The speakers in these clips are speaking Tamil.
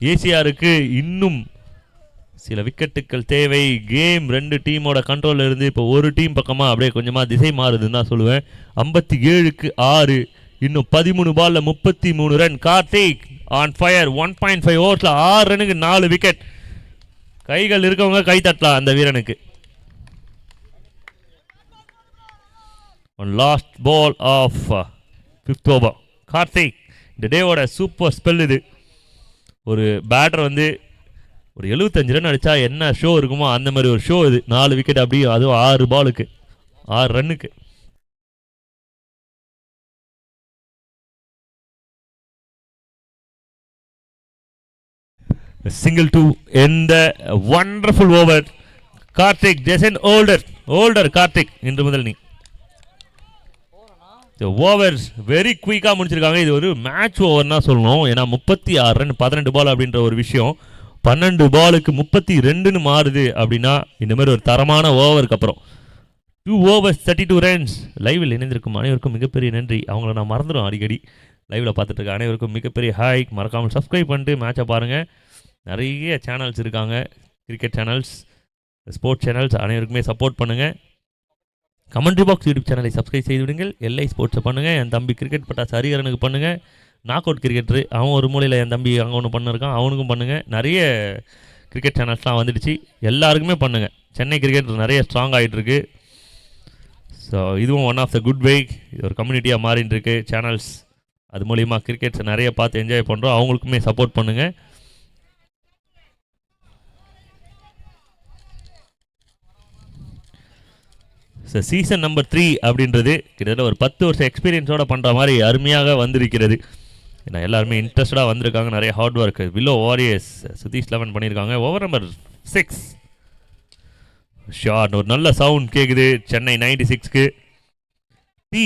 ஏசிஆருக்கு இன்னும் சில விக்கெட்டுகள் தேவை. கேம் 2 டீமோட கண்ட்ரோலில் இருந்து இப்போ ஒரு டீம் பக்கமாக அப்படியே கொஞ்சமாக திசை மாறுதுன்னு தான் சொல்லுவேன். 57க்கு 6, இன்னும் 13 பால்ல 33 ரன். Karthik on fire. 1.5 ஓவர்ஸில் 6 ரனுக்கு 4 விக்கெட். கைகள் இருக்கவங்க கை தட்டலாம் அந்த வீரனுக்கு. Last ball of 5th over. Karthik இந்த டேவோட சூப்பர் ஸ்பெல் இது. ஒரு பேட்டர் வந்து ஒரு 75 ரன் அடித்தா என்ன ஷோ இருக்குமோ அந்த மாதிரி ஒரு ஷோ இது. 4 விக்கெட் அப்படி, அதுவும் 6 பாலுக்கு 6 ரன்னுக்கு. Single 2 in the wonderful over. Karthik Jason older Karthik இன்று முதல் நீ. ஓவர்ஸ் வெரி குயிக்காக முடிச்சிருக்காங்க. இது ஒரு மேட்ச் ஓவர்னா சொல்லணும். ஏன்னா 36 ரன் 12 பால் அப்படின்ற ஒரு விஷயம் 12 பாலுக்கு 32ன்னு மாறுது அப்படின்னா இந்த மாதிரி ஒரு தரமான ஓவருக்கு அப்புறம் 2 overs 32 ரன்ஸ். லைவில் இணைந்திருக்கும் அனைவருக்கும் மிகப்பெரிய நன்றி. அவங்கள நான் மறந்துடும் அடிக்கடி. லைவில் பார்த்துட்டு இருக்க அனைவருக்கும் மிகப்பெரிய ஹாய். மறக்காமல் சப்ஸ்கிரைப் பண்ணிட்டு மேட்சை பாருங்கள். நிறைய சேனல்ஸ் இருக்காங்க, கிரிக்கெட் சேனல்ஸ், ஸ்போர்ட்ஸ் சேனல்ஸ். அனைவருக்குமே சப்போர்ட் பண்ணுங்கள். கமெண்ட்ரி பாக்ஸ் யூடியூப் சேனலை சப்ஸ்கிரைப் செய்து விடுங்கள். எல்ஐ ஸ்போர்ட்ஸை பண்ணுங்கள். என் தம்பி கிரிக்கெட் பட்டாசு ஹரிஹரனுக்கு பண்ணுங்கள். நாக் அவுட் கிரிக்கெட்ரு அவன் ஒரு மூலையில், என் தம்பி அங்கே ஒன்று பண்ணிருக்கான், அவனுக்கும் பண்ணுங்கள். நிறைய கிரிக்கெட் சேனல்ஸ்லாம் வந்துடுச்சு, எல்லாருக்குமே பண்ணுங்கள். சென்னை கிரிக்கெட் நிறைய ஸ்ட்ராங் ஆகிட்டுருக்கு. ஸோ இதுவும் one of the good way. இது ஒரு கம்யூனிட்டியாக மாறின்னு இருக்கு சேனல்ஸ். அது மூலிமா கிரிக்கெட்ஸ் நிறைய பார்த்து என்ஜாய் பண்ணுறோம். அவங்களுக்குமே சப்போர்ட் பண்ணுங்கள். ஸோ சீசன் நம்பர் 3 அப்படின்றது கிட்டத்தட்ட ஒரு 10 வருஷம் எக்ஸ்பீரியன்ஸோடு பண்ணுற மாதிரி அருமையாக வந்திருக்கிறது. ஏன்னா எல்லாருமே இன்ட்ரெஸ்டடாக வந்திருக்காங்க. நிறைய hard work. Willow warriors Sudheesh 11 பண்ணியிருக்காங்க. Over number 6 short. ஒரு நல்ல சவுண்ட் கேட்குது சென்னை 96க்கு. டீ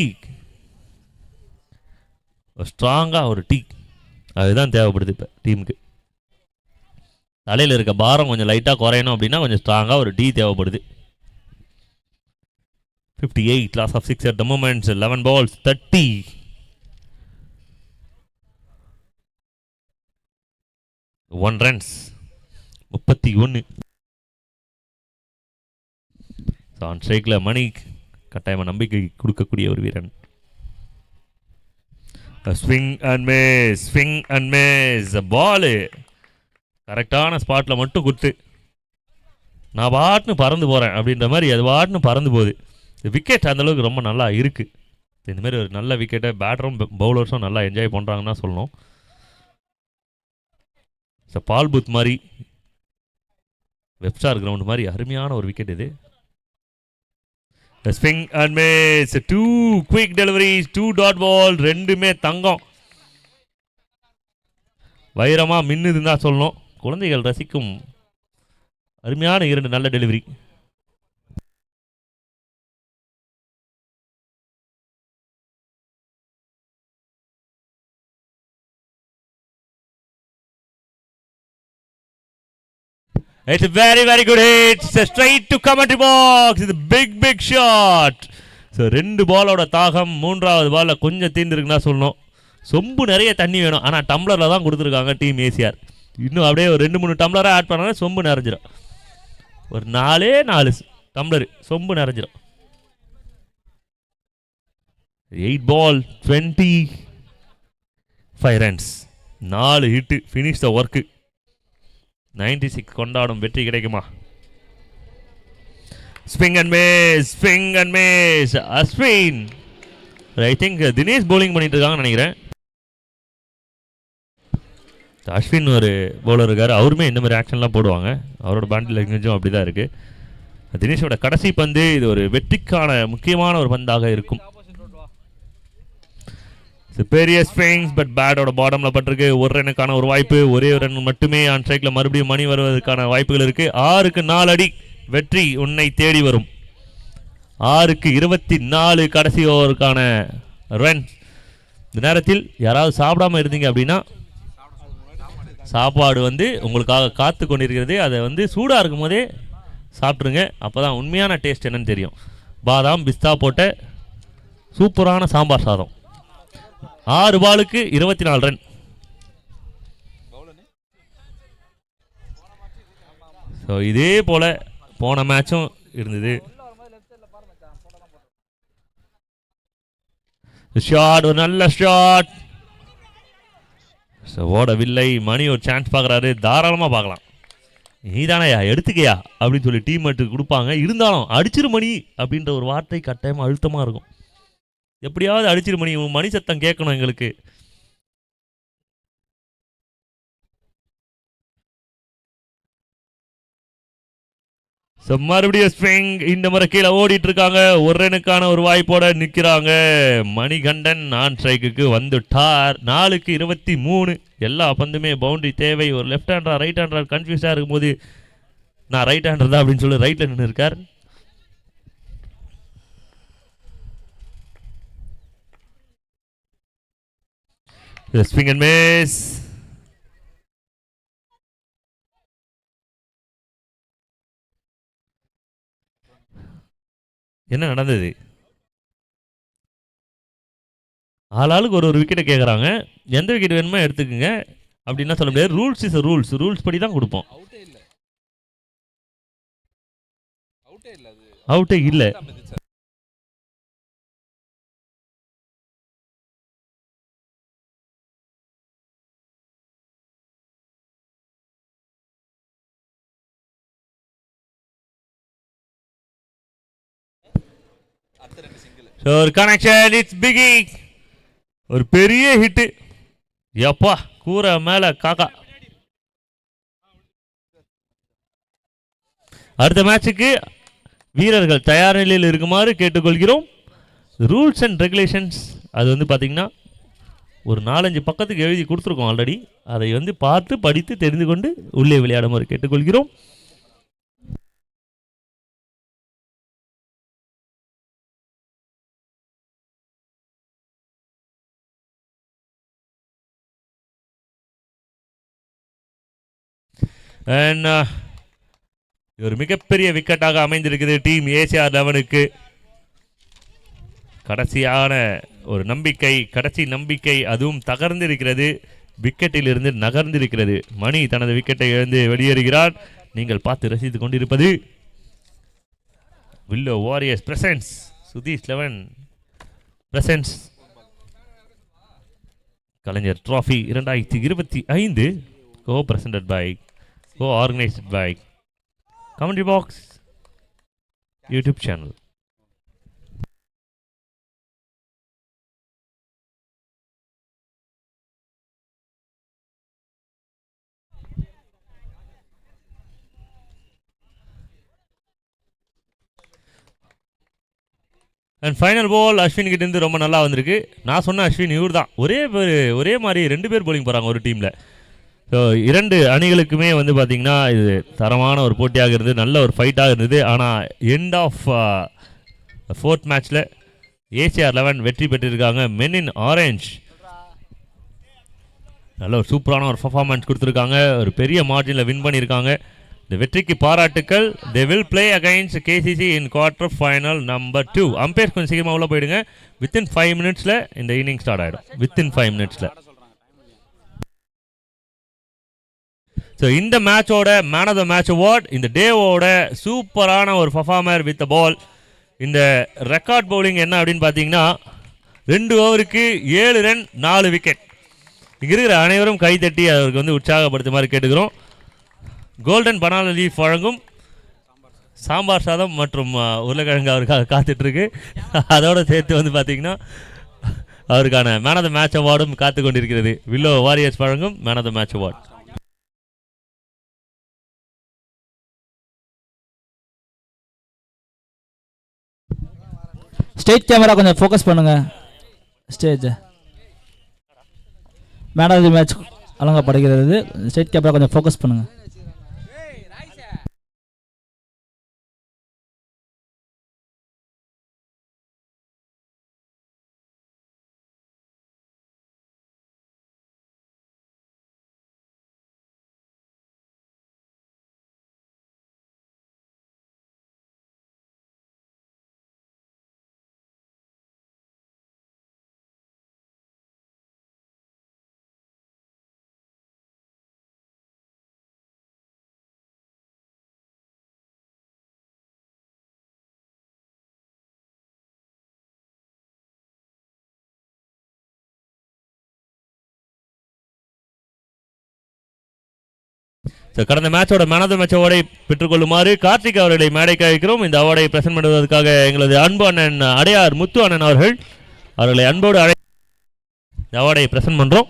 ஸ்ட்ராங்காக ஒரு டீ அதுதான் தேவைப்படுது இப்போ டீமுக்கு. தலையில் இருக்க பாரம் கொஞ்சம் லைட்டாக குறையணும் அப்படின்னா கொஞ்சம் ஸ்ட்ராங்காக ஒரு டீ தேவைப்படுது. 58 loss of 6 at the moment. 11 balls 30. 1 runs 31. On ஸ்ட்ரைக்ல மணி கட்டாயமாக நம்பிக்கை கொடுக்கக்கூடிய ஒரு வீரன். Swing and miss. பாலு கரெக்டான ஸ்பாட்டில் மட்டும் குத்து. நான் பாட்டுன்னு பறந்து போகிறேன் அப்படின்ற மாதிரி அது பாட்டுன்னு பறந்து போகுது. விக்கெட் அந்தளவுக்கு ரொம்ப நல்லா இருக்குது. இந்தமாரி ஒரு நல்ல விக்கெட்டை பேட்டரும் பவுலர்ஸும் நல்லா என்ஜாய் பண்ணுறாங்கன்னு சொல்லணும். ஸோ பால் பூத் மாதிரி, வெப்ஸ்டார் கிரவுண்ட் மாதிரி அருமையான ஒரு விக்கெட் இது. Swing and miss. 2 quick deliveries, 2 dot ball, ரெண்டுமே தங்கம். வைரமாக மின்னுதுன்னு தான் சொல்லணும். குழந்தைகள் ரசிக்கும் அருமையான 2 நல்ல delivery. It's a very, very good hit. It's a straight to commentary box. It's a big shot. So 2 பாலோட தாகம் 3வது பாலில் கொஞ்சம் தீர்ந்துருக்குன்னா சொல்லணும். சொம்பு நிறைய தண்ணி வேணும். ஆனால் டம்ளரில் தான் கொடுத்துருக்காங்க டீம் ஏசிஆர். இன்னும் அப்படியே ஒரு 2-3 டம்ளராக ஆட் பண்ணாலும் சொம்பு நிறைஞ்சிடும். ஒரு 4 டம்ளரு சொம்பு நிறைஞ்சிடும். 8 ball 25 runs. 4 hit. Finish the work. 96 கொண்டாடும் வெற்றி கிடைக்குமா? Swing and miss. Ashwin I think Dinesh bowling பண்ணிட்டு இருக்காங்கன்னு நினைக்கிறேன். அஸ்வின் ஒரு பவுலர் இருக்கார். அவருமே இந்த மாதிரி ஆக்ஷன்லாம் போடுவாங்க. அவரோட பேண்டில் லாங்குவேஜும் அப்படி தான் இருக்குது. தினேஷோட கடைசி பந்து இது ஒரு வெற்றிக்கான முக்கியமான ஒரு பந்தாக இருக்கும். பெரிய ஸ்விங்ஸ் பட் பேட்டோட பாட்டமில் பட்டிருக்கு. 1 ரனுக்கான ஒரு வாய்ப்பு. ஒரே ஒரு ரன் மட்டுமே ஆன் ஸ்ட்ரைக்கில் மறுபடியும் மணி வருவதற்கான வாய்ப்புகள் இருக்குது. 6க்கு 4 அடி. வெற்றி உன்னை தேடி வரும். 6க்கு 24 கடைசி ஓவருக்கான ரன். இந்த நேரத்தில் யாராவது சாப்பிடாமல் இருந்தீங்க அப்படின்னா சாப்பாடு வந்து உங்களுக்காக காத்து கொண்டிருக்கிறது. அதை வந்து சூடாக இருக்கும் போதே சாப்பிட்ருங்க. அப்போ தான் உண்மையான டேஸ்ட் என்னன்னு தெரியும். பாதாம் பிஸ்தா போட்ட சூப்பரான சாம்பார் சாதம். 6 பாலுக்கு 24 ரன். ஸோ இதே போல் போன மேட்சும் இருந்தது. ஷாட், ஒரு நல்ல ஷாட். ஸோ ஓடவில்லை. மணி ஒரு சான்ஸ் பார்க்குறாரு, தாராளமாக பார்க்கலாம். நீதானையா எடுத்துக்கையா அப்படின்னு சொல்லி டீம் மேட்டுக்கு கொடுப்பாங்க. இருந்தாலும் அடிச்சிரு மணி அப்படின்ற ஒரு வார்த்தை கட்டாயமாக அழுத்தமாக இருக்கும். எப்படியாவது அடிச்சிரு மணி, மணி சத்தம் கேட்கணும் எங்களுக்கு. ஸோ மறுபடியும் ஸ்விங். இந்த முறை கீழே ஓடிட்டு இருக்காங்க. ஒரு ரனுக்கான ஒரு வாய்ப்போட நிற்கிறாங்க. மணிகண்டன் நான் ஸ்ட்ரைக்கு வந்துட்டார். 4க்கு 23. எல்லா பந்துமே பவுண்டரி தேவை. ஒரு லெஃப்ட் ஹேண்டரா ரைட் ஹேண்டரா கன்ஃபியூஸாக இருக்கும்போது நான் ரைட் ஹேண்டர் தான் அப்படின்னு சொல்லி ரைட்டில் நின்று இருக்கார். Swing and miss. என்ன நடந்தது? ஆளாளுக்கு ஒரு விக்கெட்டை கேட்குறாங்க. எந்த விக்கெட் வேணுமோ எடுத்துக்கோங்க அப்படின்னா சொல்ல முடியாது. Rules is rules. ரூல்ஸ் படி தான் கொடுப்போம். அவுட்டே இல்லை. ஒரு கனெக்ஷன். இட்ஸ் பிகி. ஒரு பெரிய ஹிட்டு. எப்பா கூரை மேல காக்கா. அடுத்த மேட்சுக்கு வீரர்கள் தயார் நிலையில் இருக்குமாறு கேட்டுக்கொள்கிறோம். ரூல்ஸ் அண்ட் ரெகுலேஷன்ஸ் அது வந்து பார்த்தீங்கன்னா ஒரு 4-5 பக்கத்துக்கு எழுதி கொடுத்துருக்கோம் ஆல்ரெடி. அதை வந்து பார்த்து படித்து தெரிந்து கொண்டு உள்ளே விளையாடுமாறு கேட்டுக்கொள்கிறோம். ஒரு மிகப்பெரிய விக்கெட்டாக அமைந்திருக்கிறது டீம் ஏசிஆர் 11க்கு. கடைசியான ஒரு நம்பிக்கை, கடைசி நம்பிக்கை அதுவும் தகர்ந்திருக்கிறது. விக்கெட்டில் இருந்து நகர்ந்திருக்கிறது. மணி தனது விக்கெட்டை இழந்து வெளியேறுகிறார். நீங்கள் பார்த்து ரசித்துக் கொண்டிருப்பது willow warriors presents, Sudheesh 11 presents Kalaignar trophy 2025 co presented by, co organised by Commentary Box YouTube channel. And final ball Ashwin கிட்ட இருந்து ரொம்ப நல்லா வந்திருக்கு. நான் சொன்ன அஸ்வின் இவர் தான். ஒரே மாதிரி 2 பேர் போலிங் போகிறாங்க ஒரு டீமில். ஸோ 2 அணிகளுக்குமே வந்து பார்த்திங்கன்னா இது தரமான ஒரு போட்டியாக இருந்தது, நல்ல ஒரு ஃபைட்டாக இருந்தது. ஆனால் எண்ட் ஆஃப் 4th மேட்ச்சில் ஏசிஆர் 11 வெற்றி பெற்றிருக்காங்க. மென் இன் ஆரஞ்ச் நல்ல ஒரு சூப்பரான ஒரு பர்ஃபார்மன்ஸ் கொடுத்துருக்காங்க. ஒரு பெரிய மார்ஜினில் வின் பண்ணியிருக்காங்க. இந்த வெற்றிக்கு பாராட்டுக்கள். They will play against KCC in quarter final number 2. Umpire கொஞ்சம் சீக்கிரமாக உள்ள போயிடுங்க. வித்தின் 5 மினிட்ஸில் இந்த இன்னிங் ஸ்டார்ட் ஆகிடும். வித்தின் 5 மினிட்ஸில். ஸோ இந்த மேட்சோட man of the match award இந்த டேவோட சூப்பரான ஒரு பர்ஃபார்மர் வித் பால். இந்த ரெக்கார்ட் பவுலிங் என்ன அப்படின்னு பார்த்தீங்கன்னா 2 ஓவருக்கு 7 ரன் 4 விக்கெட். இங்கே இருக்கிற அனைவரும் கைத்தட்டி அவருக்கு வந்து உற்சாகப்படுத்துமாறு கேட்டுக்கிறோம். கோல்டன் பனானா லீஃப் வழங்கும் சாம்பார் சாதம் மற்றும் உருளைக்கிழங்கு அவருக்காக காத்துட்ருக்கு. அதோடு சேர்த்து வந்து பார்த்தீங்கன்னா அவருக்கான மேன் ஆஃப் த மேட்ச் அவார்டும் காத்து கொண்டிருக்கிறது. வில்லோ வாரியர்ஸ் வழங்கும் man of the match award. State camera கொஞ்சம் ஃபோக்கஸ் பண்ணுங்க. Stage man of the match வழங்கப்படுகிறது. ஸ்டேட் கேமரா கொஞ்சம் ஃபோக்கஸ் பண்ணுங்க. கடந்த மேட்சோட மேன் ஆஃப் த மேட்ச் அவார்டை பெற்றுக்கொள்ளுமாறு கார்த்திக் அவர்களை மேடைக்கு அழைக்கிறோம். இந்த அவார்டை பிரசன்ட் பண்ணுவதற்காக எங்களது அன்பு அண்ணன் அடையார் முத்து அண்ணன் அவர்களை அன்போடு இந்த அவார்டை பிரசன்ட் பண்றோம்.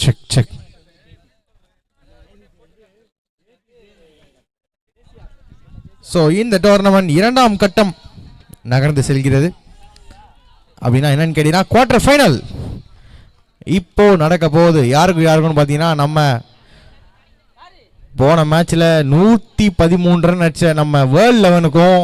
Check check. ஸோ இந்த டோர்னமெண்ட் இரண்டாம் கட்டம் நகர்ந்து செல்கிறது. அப்படின்னா என்னன்னு கேட்டீங்கன்னா குவார்டர் ஃபைனல் இப்போ நடக்க போகுது. யாருக்குன்னு பார்த்தீங்கன்னா நம்ம போன மேட்ச்ல 113 ரன் அடிச்ச நம்ம வேர்ல்ட் 11க்கும்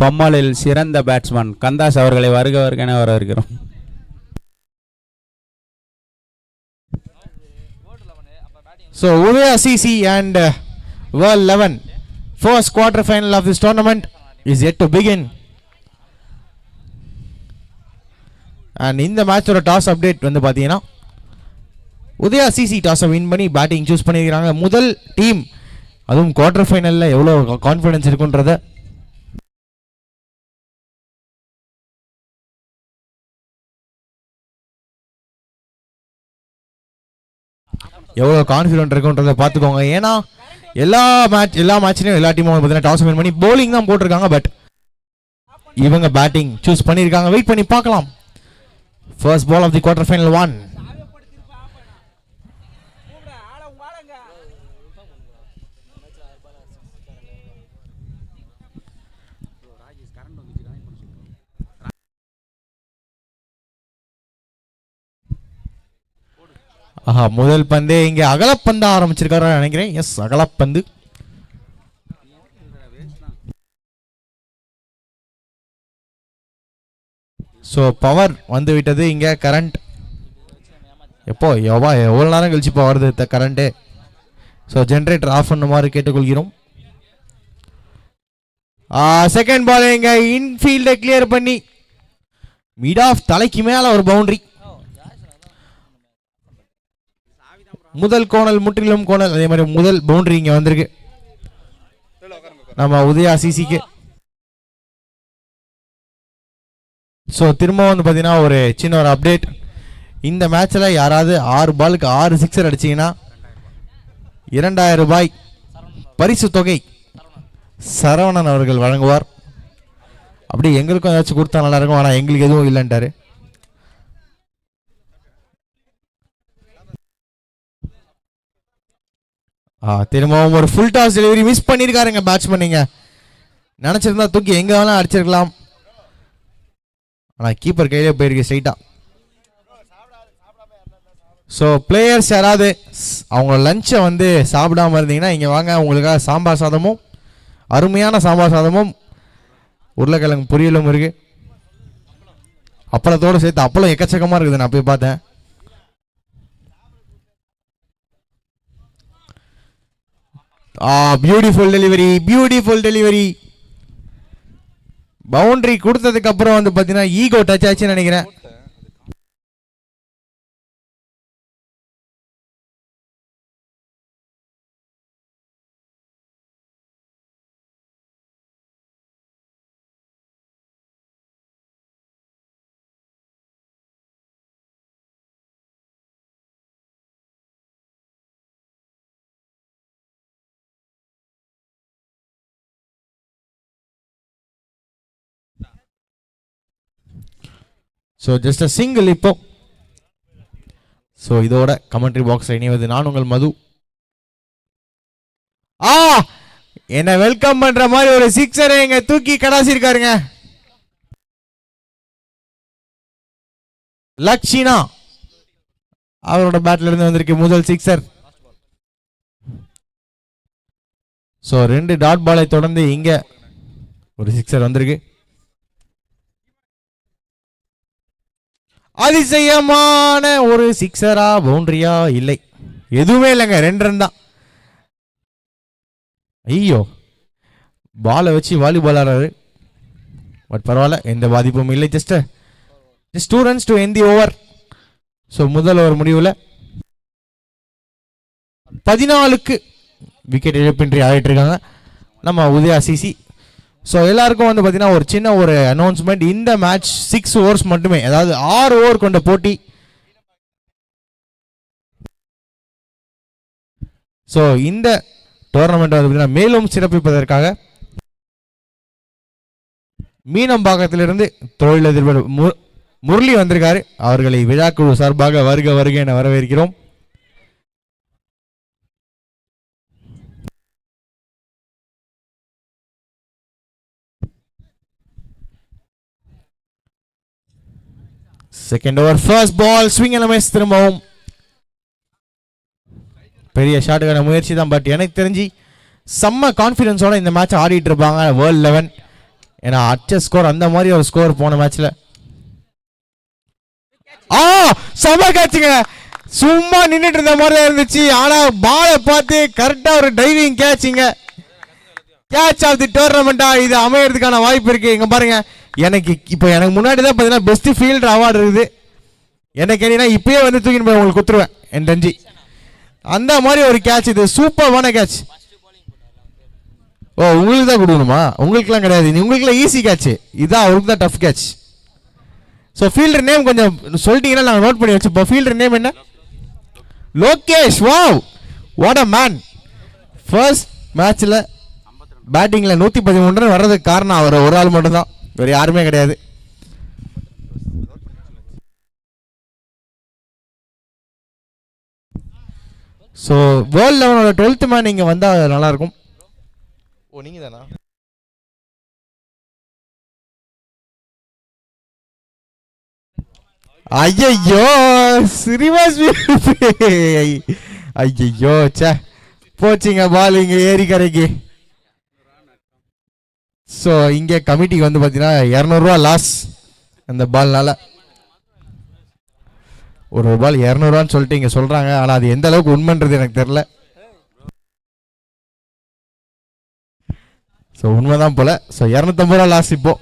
பம்மாளில் சிறந்த பேட்ஸ்மேன் கந்தாஸ் அவர்களை வருக வருகென வரவேற்கிறோம். So Udaya CC and World 11 first quarter final of this tournament is yet to begin. And in the match ஒரு டாஸ் அப்டேட் வந்து பார்த்தீங்கன்னா உதயா சிசி டாஸை வின் பண்ணி பேட்டிங் சூஸ் பண்ணியிருக்கிறாங்க. முதல் டீம் அதுவும் குவார்டர் ஃபைனலில் எவ்வளோ கான்ஃபிடன்ஸ் இருக்குன்றத எவ்வளோ கான்ஃபிடென்ட் இருக்குன்றதை பார்த்துக்கோங்க. ஏன்னா எல்லா மேட்ச்லையும் எல்லா டீமும் பார்த்தீங்கன்னா டாஸ் வின் பண்ணி போலிங் தான் போட்டிருக்காங்க. பட் இவங்க பேட்டிங் சூஸ் பண்ணியிருக்காங்க. வெயிட் பண்ணி பார்க்கலாம். First ball of the quarter final 1. ஆஹா, முதல் பந்து இங்கே அகலப்பந்து ஆரம்பிச்சிருக்காரு நினைக்கிறேன். எஸ், அகலப்பந்து. ஸோ பவர் வந்து விட்டது. இங்கே கரண்ட் எவ்வளோ நேரம் கழிச்சு இப்போ வருது கரண்ட்டு. ஸோ ஜென்ரேட்டர் ஆஃப் பண்ணுமாறு கேட்டுக்கொள்கிறோம். செகண்ட் பால் இங்கே இன்ஃபீல்டை கிளியர் பண்ணி மிட் ஆஃப் தலைக்கு மேலே ஒரு பவுண்டரி. முதல் கோணல் முற்றிலும் கோணல். அதே மாதிரி முதல் பவுண்டரி இங்க வந்திருக்கு நம்ம உதயா சிசிக்கு. ஸோ திரும்ப வந்து பார்த்தீங்கன்னா ஒரு சின்ன ஒரு அப்டேட். இந்த மேட்ச்சில் யாராவது 6 பாலுக்கு 6 சிக்ஸர் அடிச்சிங்கன்னா 2000 ரூபாய் பரிசு தொகை சரவணன் அவர்கள் வழங்குவார். அப்படி எங்களுக்கும் ஏதாச்சும் கொடுத்தா நல்லா இருக்கும், ஆனால் எங்களுக்கு எதுவும் இல்லைன்ட்டாரு. திரும்பவும் ஒரு ஃபுல் டாஸ் டெலிவரி மிஸ் பண்ணியிருக்காருங்க பேட்ஸ்மேன். நீங்கள் நினச்சிருந்தா தூக்கி எங்கே வேணாலும் அடிச்சிருக்கலாம், ஆனால் கீப்பர் கையிலே போயிருக்கு ஸ்ட்ரைட்டா. ஸோ பிளேயர்ஸ் யாராவது அவங்க லஞ்சை வந்து சாப்பிடாம இருந்தீங்கன்னா இங்கே வாங்க, உங்களுக்காக சாம்பார் சாதமும் அருமையான சாம்பார் சாதமும் உருளைக்கிழங்கு பொரியலும் இருக்கு. அப்பளத்தோடு சேர்த்து அப்பளம் எக்கச்சக்கமாக இருக்குது, நான் போய் பார்த்தேன். Beautiful delivery, beautiful delivery. Boundary கொடுத்ததுக்கு அப்புறம் வந்து பார்த்தீங்கன்னா ஈகோ டச் ஆச்சுன்னு நினைக்கிறேன். ஸோ ஜஸ்ட் அ சிங்கிள் இப்போ. ஸோ இதோட கமெண்ட்ரி பாக்ஸ் இணைவது நான் உங்கள் மது. என்ன வெல்கம் பண்ற மாதிரி ஒரு சிக்ஸரை இங்க தூக்கி கடாசிருக்காருங்க லக்ஷினா. அவரோட பேட்ல இருந்து வந்திருக்கு முதல் சிக்ஸர். ஸோ 2 டாட் பாலை தொடர்ந்து இங்க ஒரு சிக்ஸர் வந்திருக்கு. அதிசயமான ஒரு சிக்ஸரா பவுண்டரியா இல்லை, எதுவுமே இல்லைங்க, 2 ரன் தான். ஐயோ, பாலை வச்சு வாலிபால் ஆடுறாரு, பட் பரவாயில்ல, எந்த பாதிப்பும் இல்லை. Just 2 runs to end the over. So முதல் ஓவர் முடிவில் 14க்கு விக்கெட் இழப்பின்றி ஆகிட்டு இருக்காங்க நம்ம உதயா சிசி. ஸோ எல்லாருக்கும் வந்து பார்த்தீங்கன்னா ஒரு சின்ன ஒரு அனௌன்ஸ்மெண்ட். இந்த மேட்ச் 6 overs மட்டுமே, அதாவது 6 ஓவர் கொண்ட போட்டி. ஸோ இந்த டோர்னமெண்ட் வந்து பார்த்தீங்கன்னா மேலும் சிறப்பிப்பதற்காக மீனம்பாக்கத்திலிருந்து தொழிலதிபர் முரளி வந்திருக்காரு. அவர்களை விழாக்குழு சார்பாக வருக வருக என வரவேற்கிறோம். Second over first ball swing and miss. திரும்பவும் பெரிய ஷாட்டுக்கான முயற்சி தான், பட் எனக்கு தெரிஞ்சு செம்ம கான்ஃபிடன்ஸோட இந்த மேட்ச் ஆடிட்டு இருப்பாங்க வேர்ல்ட் 11. ஏன்னா அச்ச ஸ்கோர் அந்த மாதிரி ஒரு ஸ்கோர் போன மேட்ச்ல. செம்ம கேட்சுங்க, சும்மா நின்றுட்டு இருந்த மாதிரி தான் இருந்துச்சு, ஆனா பாலை பார்த்து கரெக்டா ஒரு டைவிங் கேட்சுங்க. கேட்ச் ஆஃப் தி டோர்னமெண்டா இது அமையறதுக்கான வாய்ப்பு இருக்கு. இங்க பாருங்க, எனக்கு முன்னாடி தான் பார்த்தீங்கன்னா பெஸ்ட் ஃபீல்டர் அவார்டு இருக்குது. எனக்கு என்னன்னா இப்பயே வந்து தூக்கிட்டு போய் உங்களுக்கு கொடுத்துருவேன் என் ரஞ்சி. அந்த மாதிரி ஒரு கேட்ச், இது சூப்பர்வான கேட்ச். உங்களுக்கு தான் கொடுக்கணுமா? உங்களுக்குலாம் கிடையாது, உங்களுக்குலாம் ஈஸி கேட்ச், இதுதான் அவருக்கு தான் tough catch. So fielder name கொஞ்சம் சொல்லிட்டீங்கன்னா நாங்கள் நோட் பண்ணி வச்சுப்போம். ஃபீல்டர் நேம் என்ன? Lokesh. Wow, what a man. First மேட்ச்ல பேட்டிங்ல 113 ரன் வர்றதுக்கு காரணம் அவர் ஒரு ஆள் மட்டும் தான், வேற யாருமே கிடையாது. ஸோ வேர்ல்ட் 11ஓட 12th மேன் இங்கே வந்தால் நல்லா இருக்கும். நீங்க தானா? ஐயோ ஸ்ரீவாஸ், ஐயோ சே போச்சுங்க பால் இங்கே ஏரி கரைக்கு. ஸோ இங்கே கமிட்டிக்கு வந்து பார்த்தீங்கன்னா 200 ரூபா லாஸ் அந்த பால்னால. ஒரு பால் 200 ரூபான்னு சொல்லிட்டு இங்கே சொல்கிறாங்க, ஆனால் அது எந்த அளவுக்கு உண்மைன்றது எனக்கு தெரில. ஸோ உண்மைதான் போல. ஸோ 250 ரூபா லாஸ் இப்போ.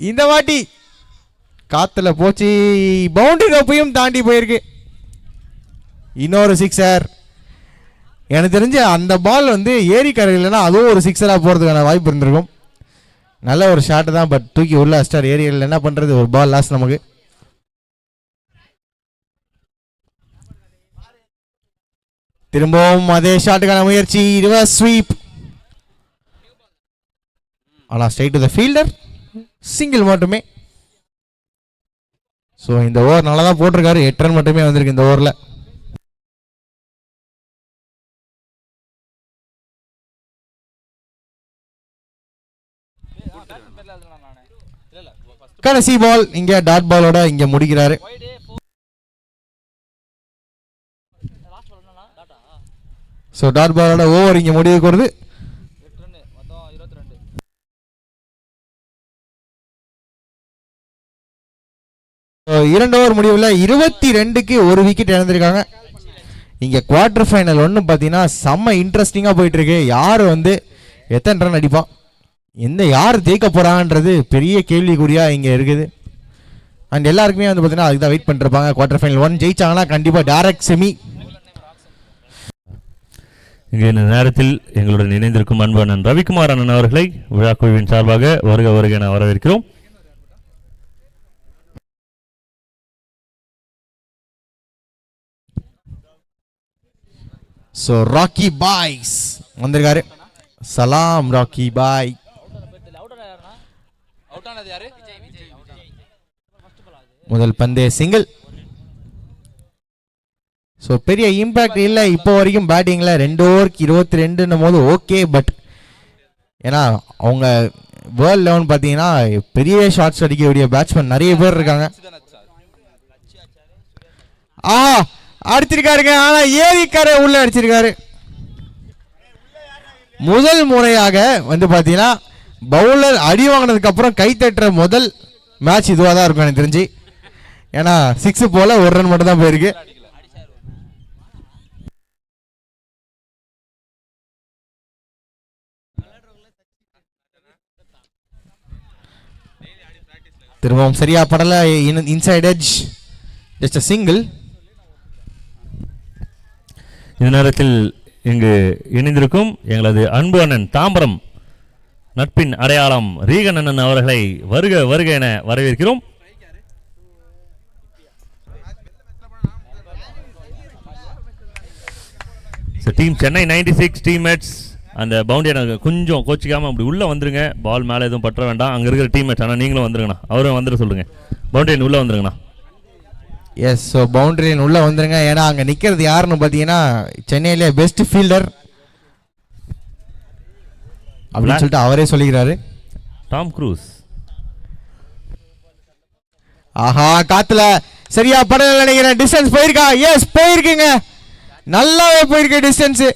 இந்த வாட்டி காத்துல போச்சு, பவுண்டரி ரோப்பையும் தாண்டி போயிருக்கு. இன்னொரு சிக்ஸர். எனக்கு தெரிஞ்சு அந்த பால் வந்து ஏரிக்கரை இல்லைன்னா அதுவும் ஒரு சிக்ஸராக போகிறதுக்கான வாய்ப்பு இருந்திருக்கும். நல்ல ஒரு ஷாட் தான், பட் தூக்கி உள்ள அஸ்டார். ஏரியில் என்ன பண்ணுறது, ஒரு பால் லாஸ் நமக்கு. திரும்பவும் அதே ஷாட்டுக்கான முயற்சி, ரிவர்ஸ் ஸ்வீப். ஆனால் straight to the fielder, single மட்டுமே. ஸோ இந்த ஓவர் நல்லா தான் போட்டிருக்காரு. 8 ரன் மட்டுமே வந்திருக்கு இந்த ஓவரில். கடைசி பால் இங்க டாட் பாலோட இங்க முடிக்கிறாரு. ஸோ டாட் பாலோட ஓவர் இங்க முடிவுக்கு வருது. இரண்டு ஓவர் முடிவில் 22க்கு ஒரு விக்கெட் இழந்திருக்காங்க. இங்க குவார்டர் ஃபைனல் ஒன்று பார்த்தீங்கன்னா செம்ம இன்ட்ரெஸ்டிங்காக போயிட்டு இருக்கு. யார் வந்து எத்தனை ரன் அடிப்பான், யார் ஜெயிக்க போறான்றது பெரிய கேள்விக்குறியா இங்க இருக்குது. அண்ட் எல்லாருக்குமே வந்து பார்த்தீங்கன்னா அதுக்கு தான் வெயிட் பண்ணிருப்பாங்க. குவார்டர் ஃபைனல் 1 ஜெயிச்சாங்கன்னா கண்டிப்பா டைரக்ட் செமி. இங்கே இந்த நேரத்தில் எங்களுடன் இணைந்திருக்கும் அன்பு அண்ணன் ரவிக்குமார் அண்ணன் அவர்களை விழா குழுவின் சார்பாக வருக வருக என வரவேற்கிறோம். ஸோ ராக்கி பாய்ஸ் வந்திருக்காரு. சலாம் ராக்கி பாய். முதல் பந்தே சிங்கிள். ஸோ பெரிய இம்பாக்ட் இல்லை இப்போ வரைக்கும் பேட்டிங்கில். 2 ஓவருக்கு 22 போது ஓகே, பட் ஏன்னா அவங்க வேர்ல்ட் லெவன் பார்த்தீங்கன்னா பெரிய ஷாட்ஸ் அடிக்கக்கூடிய பேட்ஸ்மேன் நிறைய பேர் இருக்காங்க. அடிச்சிருக்காருங்க, ஆனா ஏரிக்கரை உள்ள அடிச்சிருக்காரு. முதல் முறையாக வந்து பாத்தீங்கன்னா பவுலர் அடி வாங்கினதுக்கு அப்புறம் கை தட்டுற முதல் மேட்ச் இதுவாக தான் இருக்கும் எனக்கு தெரிஞ்சு. ஏன்னா 6 போல 1 ரன் மட்டும் தான் போயிருக்கு. திரும்பவும் சரியா படல. Inside edge, just single. இந்த நேரத்தில் இங்கு இணைந்திருக்கும் எங்களது அன்பு அண்ணன் தாம்பரம் நட்பின் அடையாளம் ரீகன் அண்ணன் அவர்களை வருக வருக என வரவேற்கிறோம். டீம் சென்னை 96 டீம்மேட்ஸ் அந்த பவுண்டரி கொஞ்சம் கோச்சிக்காமல் அப்படி உள்ளே வந்துருங்க. பால் மேலே எதுவும் பற்ற வேண்டாம். அங்கே இருக்கிற டீம்மேட்ஸ் ஆனால் நீங்களும் வந்துருங்கண்ணா, அவரும் வந்துட சொல்லுங்க. பவுண்டரி உள்ளே வந்துருங்கண்ணா. எஸ், ஸோ பவுண்டரி உள்ள வந்துருங்க. ஏன்னா அங்கே நிற்கிறது யாருன்னு பார்த்தீங்கன்னா சென்னையிலே பெஸ்ட் ஃபீல்டர் அப்படின்னு சொல்லிட்டு அவரே சொல்லிக்கிறாரு, டாம் க்ரூஸ். ஆஹா, காத்துல சரியா படல நினைக்கிறேன். டிஸ்டன்ஸ் போயிருக்கா? எஸ், போயிருக்குங்க, நல்லாவே போயிருக்கு டிஸ்டன்ஸ்.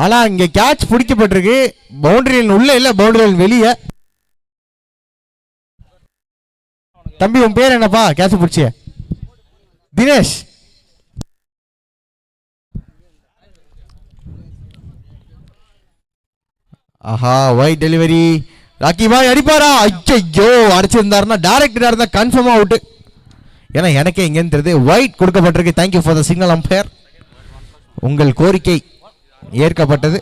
ஆனா இங்க கேட்ச் பிடிக்கப்பட்டிருக்கு. பவுண்டரியின் உள்ள இல்ல, பவுண்டரியின் வெளியே. தம்பி உன் பேர் என்னப்பா? கேட்ச் பிடிச்சிய தினேஷ். ஆஹா, ஒயிட் டெலிவரி. ராக்கி பாய் அடிப்பாரா? ஐயோ, அடிச்சிருந்தாருன்னா டைரக்டரா இருந்தா கன்ஃபார்மா அவுட். ஏன்னா எனக்கே இங்கன்னு தெரியுது ஒயிட் கொடுக்கப்பட்டிருக்கு. Thank you for the signal umpire. உங்கள் கோரிக்கை ஏற்கப்பட்டது.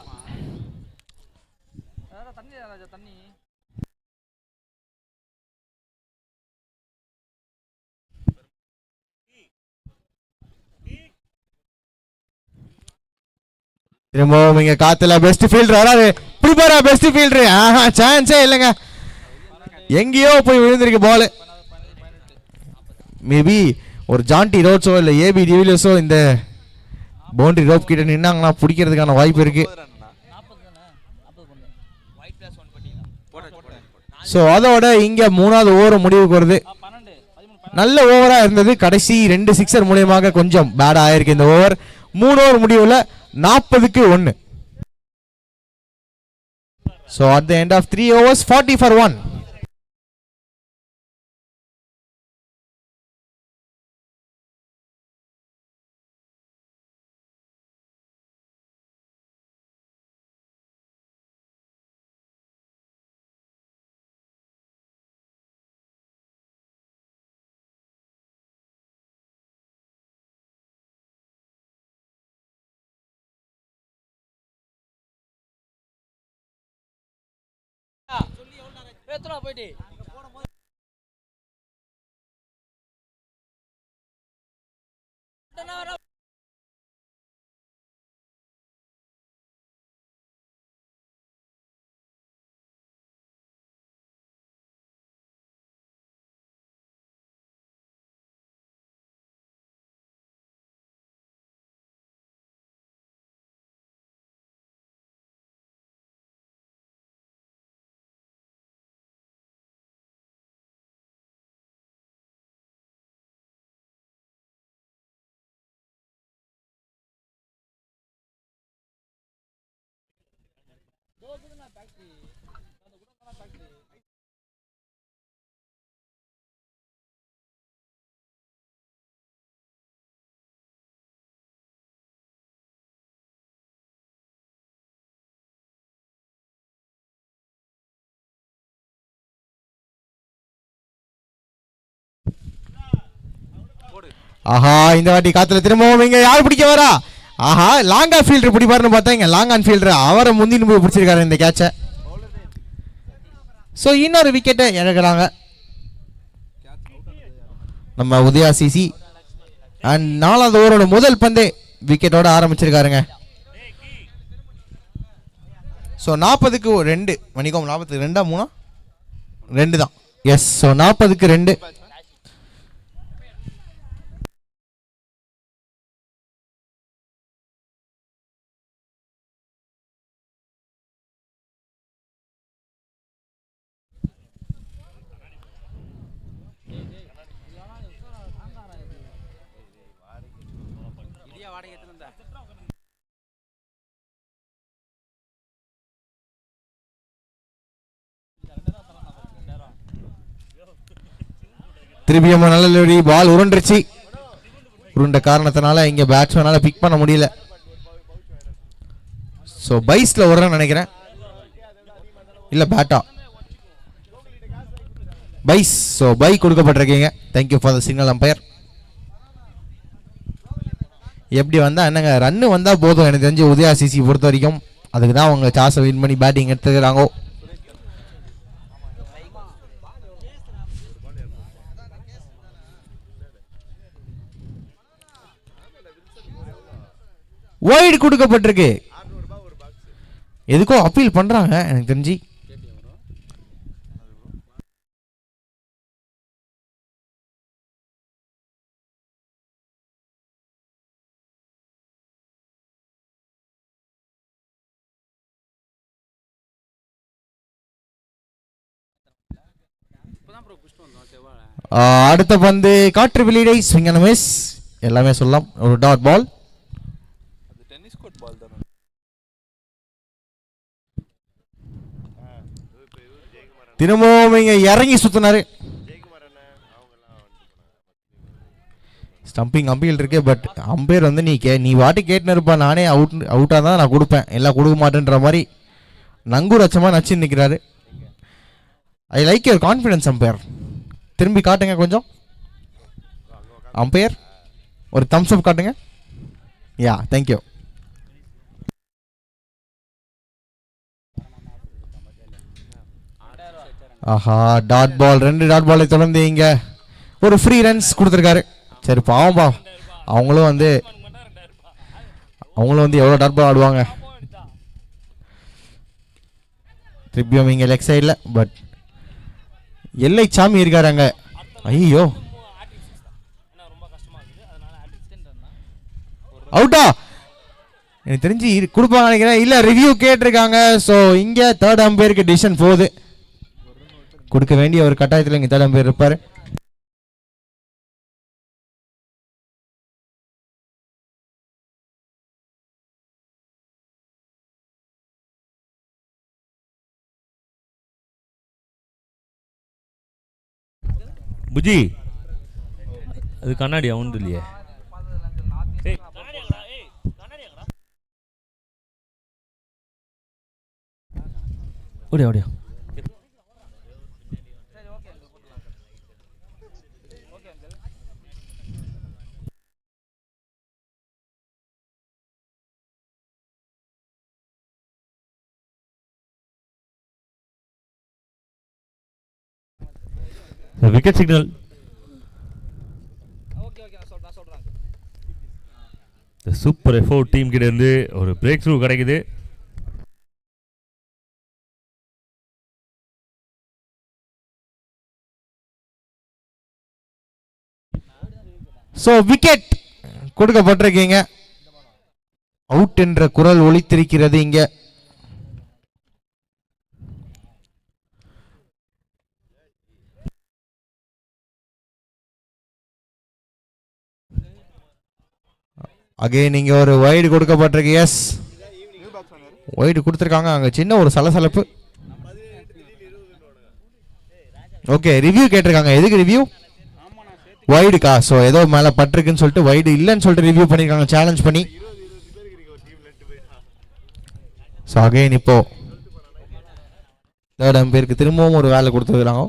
திரும்பவும் இங்க காத்துல பெஸ்ட் ஃபீல்டர் வராது. பிடிப்பாரா பெஸ்ட் ஃபீல்டர்? ஆஹா, சான்ஸே இல்லைங்க. எங்கேயோ போய் விழுந்திருக்கு பால். மேபி ஒரு ஜான்டி ரோட்ஸோ இல்ல ஏபி டிவிலியர்ஸோ இந்த பவுண்டரி ரோப் கிட்ட நின்னாங்கன்னா பிடிக்கிறதுக்கான வாய்ப்பு இருக்கு. ஸோ அதோட இங்க 3வது ஓவர் முடிவுக்கு வருது. நல்ல ஓவரா இருந்தது. கடைசி 2 சிக்ஸர் மூலியமாக கொஞ்சம் பேட் ஆயிருக்கு இந்த ஓவர். 3 ஓவர் முடிவுல 40க்கு 1. So at the end of 3 overs, 40 for 1. ஆஹா இந்த வாட்டி காத்துல திரும்பவும் இங்க யார் பிடிக்க வரா? ஆஹா லாங் ஆன் ஃபீல்டர் பிடிப்பாருன்னு பார்த்தா இங்க லாங் ஆன் ஃபீல்டர் அவரை முந்தின்னு போய் பிடிச்சிருக்காரு இந்த கேட்சை. ஸோ இன்னொரு விக்கெட்டை இழக்கிறாங்க நம்ம உதயா சிசி. அண்ட் 4வது ஓவரோட முதல் பந்தே விக்கெட்டோட ஆரம்பிச்சிருக்காருங்க. ஸோ 40க்கு 2 மணிக்கம் 40க்கு 2 3 2 தான். எஸ், ஸோ 40க்கு 2. திருப்பியும் நல்ல பால் உருண்டுருச்சு. உருண்ட காரணத்தினால இங்க பேட்ஸ்மேனால பிக் பண்ண முடியல. ஸோ பைஸ்ல வரும்னு நினைக்கிறேன். இல்ல பேட்டா பைஸ். ஸோ பை கொடுக்கப்பட்டிருக்கீங்க. Thank you for the signal umpire. எப்படி வந்தா என்னங்க, ரன்னு வந்தா போதும் எனக்கு தெரிஞ்சு உதயா சிசி பொறுத்த வரைக்கும். அதுக்கு தான் அவங்க சாஸை வின் பண்ணி பேட்டிங் எடுத்துக்கிறாங்க. வைடு கொடுக்கப்பட்டிருக்கு. எதுக்கோ அப்பீல் பண்றாங்க எனக்கு தெரிஞ்சு. அடுத்த பந்து காற்று வெளியீடை ஸ்விங் அண்ட் மிஸ் எல்லாமே சொல்லலாம். ஒரு டாட் பால். திரும்பவும் இங்க இறங்கி சுத்தினாரு. ஸ்டம்பிங் அம்பீல் இருக்கு. பட் அம்பையர் வந்து நீ வாட்டி கேட்டுன்னு இருப்பா, நானே அவுட்டா தான் நான் கொடுப்பேன், எல்லாம் கொடுக்க மாட்டேன்ற மாதிரி நங்கூர் அச்சமா நச்சு நிற்கிறாரு. I like your confidence umpire. திரும்பி காட்டுங்க கொஞ்சம் அம்பையர், ஒரு தம்ஸ் அப் காட்டுங்க. Yeah thank you. ஆஹா டாட் பால். 2 டாட் பாலை தொடர்ந்து இங்க ஒரு ஃப்ரீ ரன்ஸ் கொடுத்துருக்காரு. சரி பாவம்பா, அவங்களும் வந்து எவ்வளோ டாட் பால் ஆடுவாங்க. திருப்பியும் இங்க லெக் சைடில் பட் எல்லை சாமி இருக்காரு அங்க. ஐயோ அவுட்டா எனக்கு தெரிஞ்சு கொடுப்பாங்க நினைக்கிறேன். இல்ல ரிவ்யூ கேட்டிருக்காங்க. ஸோ இங்க தேர்ட் அம்பையருக்கு டிசிஷன் போகுது. கொடுக்க வேண்டிய ஒரு கட்டாயத்தில் இங்க தேர்ட் அம்பையர் இருப்பாரு. புஜி அது கண்ணாடி அவன் இல்லையே. ஓடியா ஓடியா. Wicket signal. Super effort team கிட்ட இருந்து ஒரு பிரேக் த்ரூ கிடைக்குது. ஸோ விக்கெட் கொடுக்கப்பட்டிருக்கீங்க. அவுட் என்ற குரல் ஒலித்திருக்கிறது இங்க. அகைன் இங்க ஒரு வைடு கொடுக்கப்பட்டிருக்கு. எஸ், வைடு கொடுத்துருக்காங்க. அங்க சின்ன ஒரு சலசலப்பு. ஓகே, ரிவ்யூ கேட்டிருக்காங்க. எதுக்கு ரிவ்யூ? வைடுக்கா? ஸோ ஏதோ மேலே பட்டிருக்குன்னு சொல்லிட்டு வைடு இல்லைன்னு சொல்லிட்டு ரிவ்யூ பண்ணியிருக்காங்க, சேலஞ்ச் பண்ணி. ஸோ அகைன் இப்போ தேர்ட் அம்பையருக்கு திரும்பவும் ஒரு வேலை கொடுத்துருக்காங்க.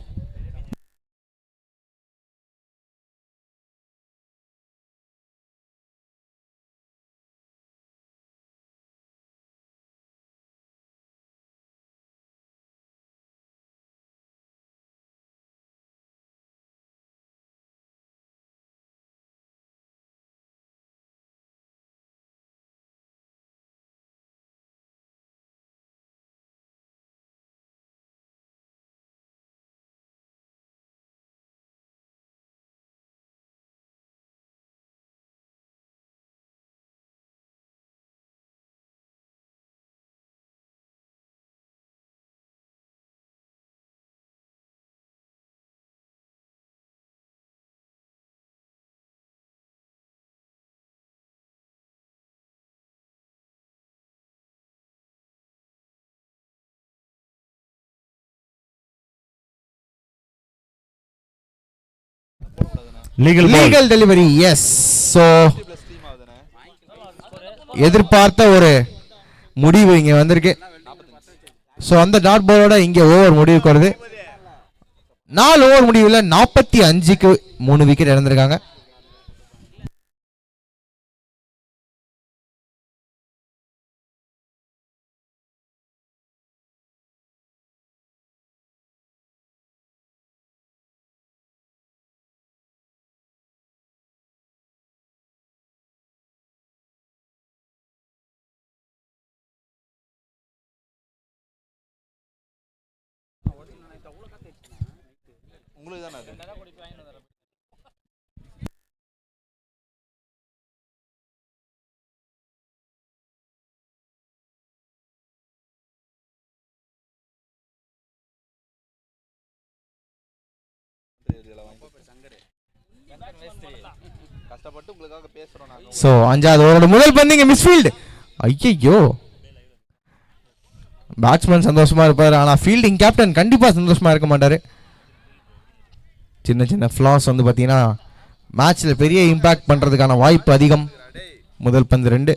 Legal delivery. எஸ், ஸோ எதிர்பார்த்த ஒரு முடிவு இங்க வந்திருக்கு. ஸோ அந்த டாட் பாலோட இங்க ஓவர் முடிவுக்கு வருது. 4 ஓவர் முடிவில் 45க்கு 3 விக்கெட் இழந்திருக்காங்க. சோ 5வது ஓவரோட முதல் பந்து மிஸ்ஃபீல்ட். ஐயோ, பேட்ஸ்மேன் சந்தோஷமா இருப்பாரு, ஆனா ஃபீல்டிங் கேப்டன் கண்டிப்பா சந்தோஷமா இருக்க மாட்டாரு. சின்ன சின்ன ஃபிளாஸ் வந்து பாத்தீங்கன்னா மேட்ச்ல பெரிய இம்பாக்ட் பண்றதுக்கான வாய்ப்பு அதிகம். முதல் பந்து 2,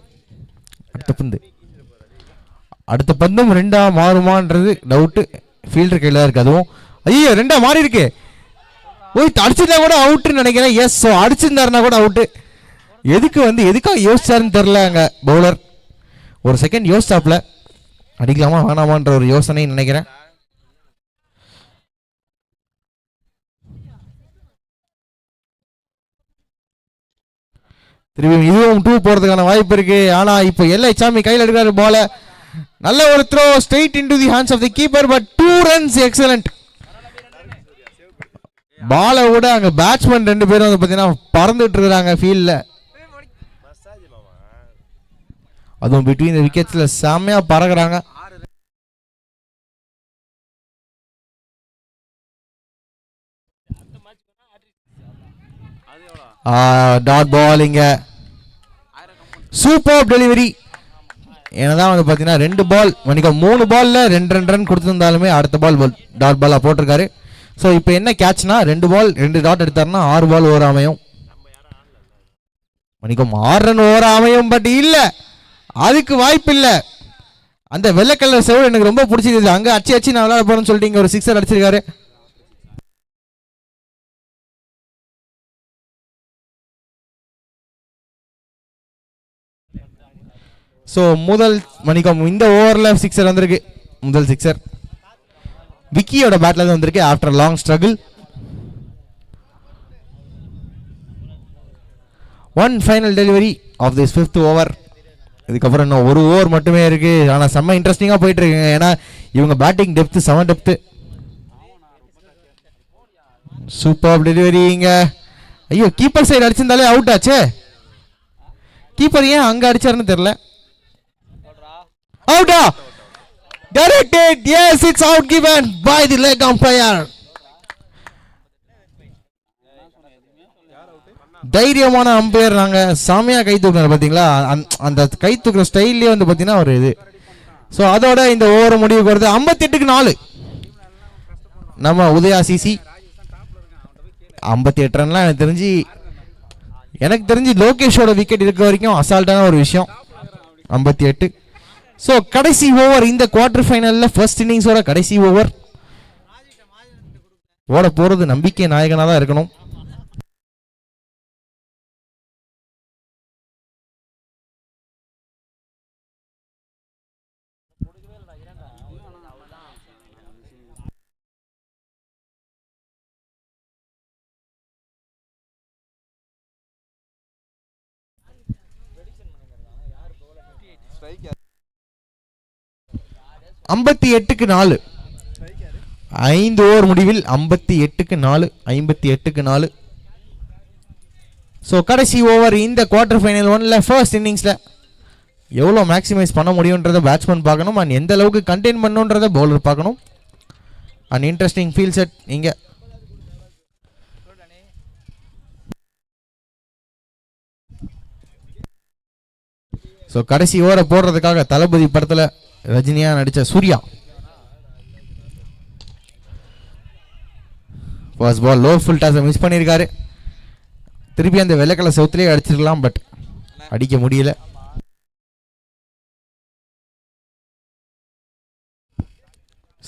அடுத்த பந்தும் 2ஆ மாறுமான்றது டவுட். ஃபீல்டர் கையில இருக்கு. அதுவும் ஐயோ 2ஆ மாறி இருக்கு. ஓய், அடிச்சிருந்தா கூட அவுட்னு நினைக்கிறேன். எஸ், ஸோ அடிச்சிருந்தாருன்னா கூட அவுட்டு. எதுக்காக யோசிச்சாருன்னு தெரியல அங்க பவுலர். ஒரு செகண்ட் யோசிச்சாப்ல, அடிக்கலாமா வேணாமான்ற ஒரு யோசனை நினைக்கிறேன். திரும்பி இதுவும் 2 போறதுக்கான வாய்ப்பு இருக்கு. ஆனா இப்போ எல்ஐ சாமி கையில் எடுக்கிறாரு பால. நல்ல ஒரு throw straight into the hands of the keeper, but 2 runs. Excellent. பாலை விட அங்க பேட்ஸ்மேன் 2 பேரும் வந்து பாத்தீங்கன்னா பறந்துட்டு இருக்காங்க ஃபீல்ட்ல. அதுவும் பிட்வீன் தி விக்கெட்ஸ்ல செம்மையா பறக்குறாங்க. டாட் பால் இங்க சூப்பர் டெலிவரி. என்னதான் வந்து பாத்தீங்கன்னா 2 பால் 3 பால்ல 2 ரன் கொடுத்திருந்தாலுமே அடுத்த பால் டாட் பாலா போட்டிருக்காரு. ஸோ இப்போ என்ன கேட்ச்னா 2 பால் 2 டாட் எடுத்தாருன்னா 6 பால் ஓவர் அமையும். 6 ரன் ஓவர் அமையும். பட் இல்ல, அதுக்கு வாய்ப்பு இல்ல. அந்த வெள்ளை கலர் செவல் எனக்கு ரொம்ப பிடிச்சிருக்குது. அங்க அச்சு நான் விளையாட போறேன்னு சொல்லிட்டு இங்க ஒரு 6 அடிச்சிருக்காரு. ஸோ முதல் இந்த ஓவரில் 6 வந்திருக்கு. முதல் 6 விக்கியோட பேட்ல இருந்து வந்திருக்கு after long struggle. One final delivery of this 5th over. இதுக்கப்புறம் இன்னும் ஒரு ஓவர் மட்டுமே இருக்கு. ஆனால் செம்ம இன்ட்ரெஸ்டிங்காக போயிட்டு இருக்குங்க. ஏன்னா இவங்க பேட்டிங் டெப்த்து செம டெப்த்து. சூப்பர் டெலிவரிங்க. ஐயோ கீப்பர் சைடு அடிச்சிருந்தாலே அவுட் ஆச்சே. கீப்பர் ஏன் அங்க அடிச்சாருன்னு தெரியல. அவுட்டா? Directed. Yes, it's out given by the leg umpire. தைரியமான அம்பையர். நாங்க சாமியா கை தூக்குறாரு பாத்தீங்களா, அந்த கை தூக்குற ஸ்டைல்லே வந்து பாத்தீங்கன்னா ஒரு இது. ஸோ அதோட இந்த ஓவர் முடிவுக்கு வருது. 58க்கு 4 நம்ம உதயா சிசி. 58 ரன்லாம் எனக்கு தெரிஞ்சு லோகேஷோட விக்கெட் இருக்க வரைக்கும் அசால்ட்டான ஒரு விஷயம். 58. ஸோ கடைசி ஓவர் இந்த குவார்டர் ஃபைனலில் ஃபர்ஸ்ட் இன்னிங்ஸோட கடைசி ஓவர் ஓட போகிறது நம்பிக்கை நாயகனாக தான் இருக்கணும். ஐம்பத்தி 4 5 ஓவர் முடிவில் 58க்கு 4. ஸோ கடைசி ஓவர் இந்த குவார்டர் ஃபைனல் ஒன்ல ஃபர்ஸ்ட் இன்னிங்ஸில் எவ்வளோ மேக்ஸிமைஸ் பண்ண முடியுன்றதை பேட்ஸ்மேன் பார்க்கணும். அண்ட் எந்த அளவுக்கு கண்டெயின் பண்ணுன்றதை பவுலர் பார்க்கணும். அண்ட் இன்ட்ரெஸ்டிங் ஃபீல் செட் இங்கே. ஸோ கடைசி ஓவரை போடுறதுக்காக தளபதி படத்தில் ரஜினியா நடித்த Surya first ball low full டாஸை மிஸ் பண்ணியிருக்காரு. திருப்பி அந்த வெள்ளைக்கலை சவுத்துலேயே அடிச்சிருக்கலாம், பட் அடிக்க முடியல.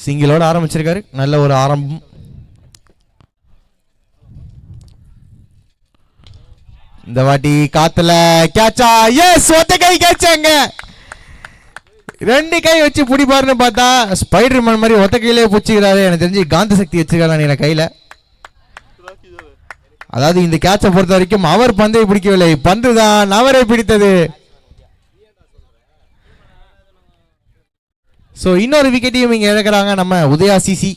சிங்கிளோட ஆரம்பிச்சிருக்காரு. நல்ல ஒரு ஆரம்பம். இந்த வாட்டி காத்துல கேட்சா. எஸ், ஒத்த கை கேட்சாங்க. 2 கை வச்சு பிடிப்பாருன்னு பார்த்தா ஸ்பைடர் மேன் மாதிரி ஒத்த கையிலே பிடிச்சிக்கிறாரு. எனக்கு தெரிஞ்சு காந்த சக்தி வச்சிருக்காரு என் கையில. அதாவது இந்த கேட்சை பொறுத்த வரைக்கும் அவர் பந்தை பிடிக்கவில்லை, பந்து தான் அவரை பிடித்தது. ஸோ இன்னொரு விக்கெட்டையும் இங்க இழக்கிறாங்க நம்ம உதயா சிசி.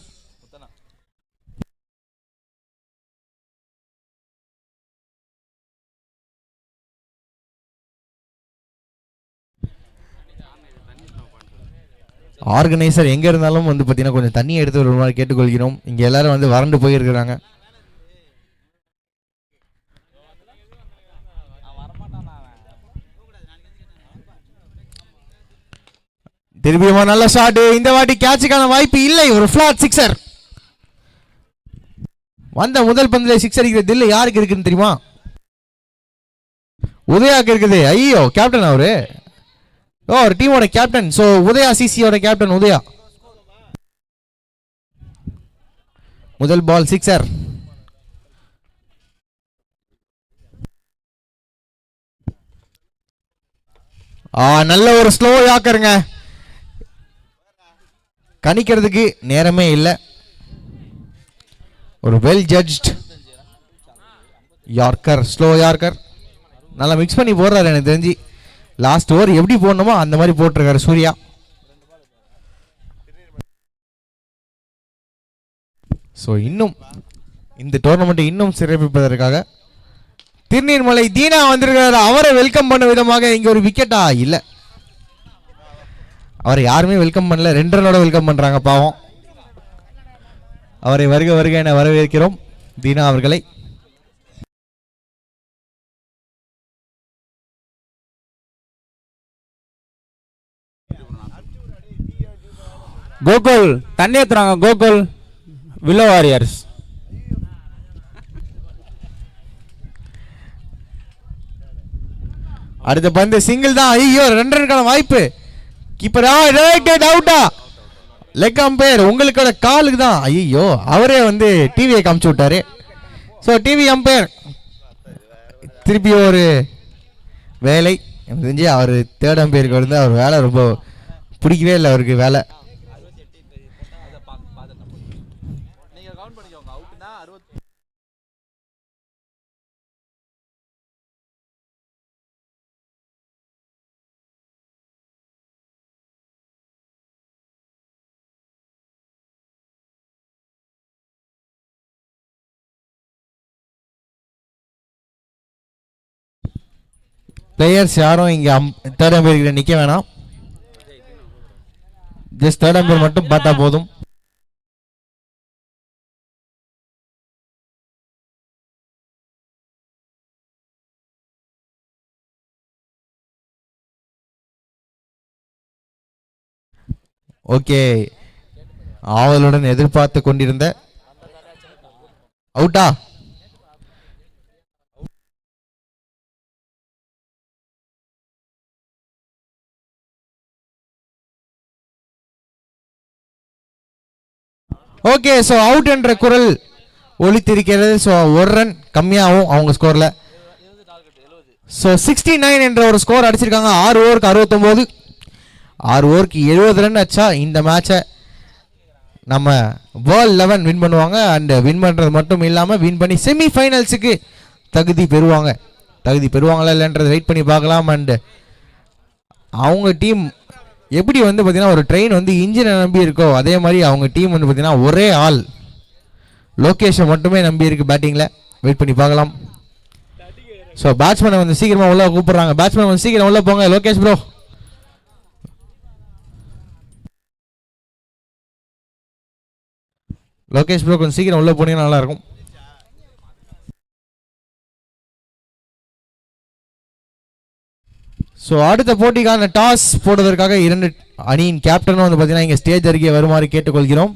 ஆர்கனைசர் எங்க இருந்தாலும் வந்து பார்த்தீங்கன்னா கொஞ்சம் தண்ணி எடுத்து வருமாறு கேட்டுக்கொள்கிறோம். இங்க எல்லாரும் வந்து வறண்டு போயிருக்கிறாங்க. திரும்பியுமா நல்ல ஷாட். இந்த வாட்டி கேட்சுக்கான வாய்ப்பு இல்லை. ஒரு ஃபிளாட் சிக்ஸர். வந்த முதல் பந்தில் சிக்ஸர் அடிக்கிற தில்லு யாருக்கு இருக்குன்னு தெரியுமா? உதயாக்கு இருக்குது. ஐயோ கேப்டன் அவரு. ஒரு டீமோட கேப்டன். ஸோ உதயா சிசியோட கேப்டன் உதயா. முதல் பால் சிக்ஸர். நல்ல ஒரு ஸ்லோ யாக்கருங்க. கணிக்கிறதுக்கு நேரமே இல்லை. ஒரு well judged yorker, slow yorker. நல்லா மிக்ஸ் பண்ணி போடுறாரு. எனக்கு தெரிஞ்சு லாஸ்ட் ஓவர் எப்படி போடணுமோ அந்த மாதிரி போட்டிருக்காரு சூர்யா. ஸோ இன்னும் இந்த டோர்னமெண்ட்டை இன்னும் சிறப்பிப்பதற்காக திருநீர்மலை தீனா வந்திருக்கிறாரு. அவரை வெல்கம் பண்ண விதமாக இங்க ஒரு விக்கெட்டா இல்லை, அவரை யாருமே வெல்கம் பண்ணல. 2 ரனோட வெல்கம் பண்றாங்க பாவம். அவரை வருக வருக என வரவேற்கிறோம் தீனா அவர்களை. கோகுல் தண்ணி ஏத்துறாங்க. Gokul willow warriors. அடுத்த பந்து சிங்கிள் தான். ஐயோ 2 ரன்கான வாய்ப்பு. கீப்பர் அவுட்டா? லெக் அம்பையர் உங்களுக்கோட காலுக்கு தான். ஐயோ அவரே வந்து டிவியை காமிச்சு விட்டாரு. ஸோ டிவி அம்பையர் திருப்பி ஒரு வேலை. எனக்கு தெரிஞ்சு அவர் தேர்ட் அம்பையருக்கு வந்து அவர் வேலை ரொம்ப பிடிக்கவே இல்லை அவருக்கு வேலை. பிளேயர்ஸ் யாரும் இங்கே தேர்ட் அம்பையர் கிட்ட நிற்க வேணாம். ஜஸ்ட் தேர்ட் அம்பையர் மட்டும் பார்த்தா போதும். ஓகே, ஆவலுடன் எதிர்பார்த்து கொண்டிருந்த அவுட்டா? ஓகே, ஸோ அவுட் என்ற குரல் ஒலித்திருக்கிறது. ஸோ ஒரு ரன் கம்மியாகும் அவங்க ஸ்கோரில். ஸோ 69 என்ற ஒரு ஸ்கோர் அடிச்சிருக்காங்க. 6 ஓவருக்கு 69, 6 ஓவருக்கு 70 ரன் அடிச்சா இந்த மேட்சை நம்ம வேர்ல்ட் 11 வின் பண்ணுவாங்க. அண்ட் வின் பண்ணுறது மட்டும் இல்லாமல் வின் பண்ணி செமிஃபைனல்ஸுக்கு தகுதி பெறுவாங்களா இல்லைன்றது வெயிட் பண்ணி பார்க்கலாம். அண்டு அவங்க டீம் எப்படி வந்து பார்த்தீங்கன்னா ஒரு ட்ரெயின் வந்து இன்ஜினை நம்பி இருக்கோ அதே மாதிரி அவங்க டீம் வந்து பார்த்தீங்கன்னா ஒரே ஆள் லோகேஷை மட்டுமே நம்பி இருக்கு பேட்டிங்கில். வெயிட் பண்ணி பார்க்கலாம். ஸோ பேட்ஸ்மேனை வந்து சீக்கிரமாக உள்ள கூப்பிட்றாங்க. பேட்ஸ்மேன் வந்து சீக்கிரம் உள்ள போங்க. லோகேஷ் ப்ரோ, கொஞ்சம் சீக்கிரம் உள்ள போனீங்கன்னா நல்லா இருக்கும். ஸோ அடுத்த போட்டிக்கான டாஸ் போடுவதற்காக 2 அணியின் கேப்டனும் வந்து பார்த்தீங்கன்னா இங்கே ஸ்டேஜ் அருகே வருமாறு கேட்டுக்கொள்கிறோம்.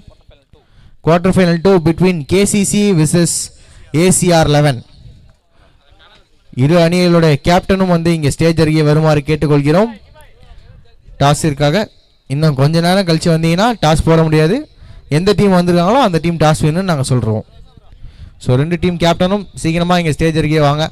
Quarter final 2 between KCC versus ACR 11. இரு அணிகளுடைய கேப்டனும் வந்து இங்கே ஸ்டேஜ் அருகே வருமாறு கேட்டுக்கொள்கிறோம். டாஸிற்காக இன்னும் கொஞ்ச நேரம் கழிச்சு வந்தீங்கன்னா டாஸ் போட முடியாது. எந்த டீம் வந்திருக்காங்களோ அந்த டீம் டாஸ் வேணும்னு நாங்கள் சொல்கிறோம். ஸோ 2 டீம் கேப்டனும் சீக்கிரமாக இங்கே ஸ்டேஜ் அருகே வாங்க.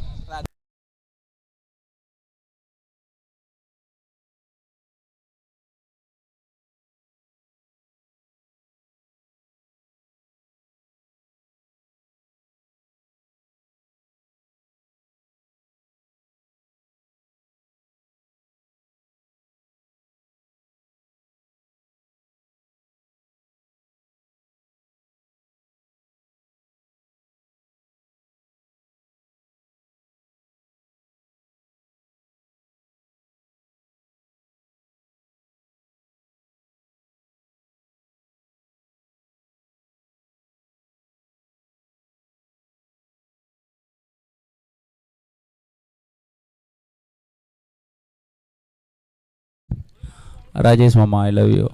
ராஜேஷ் மாமா, ஐ லவ் யூ.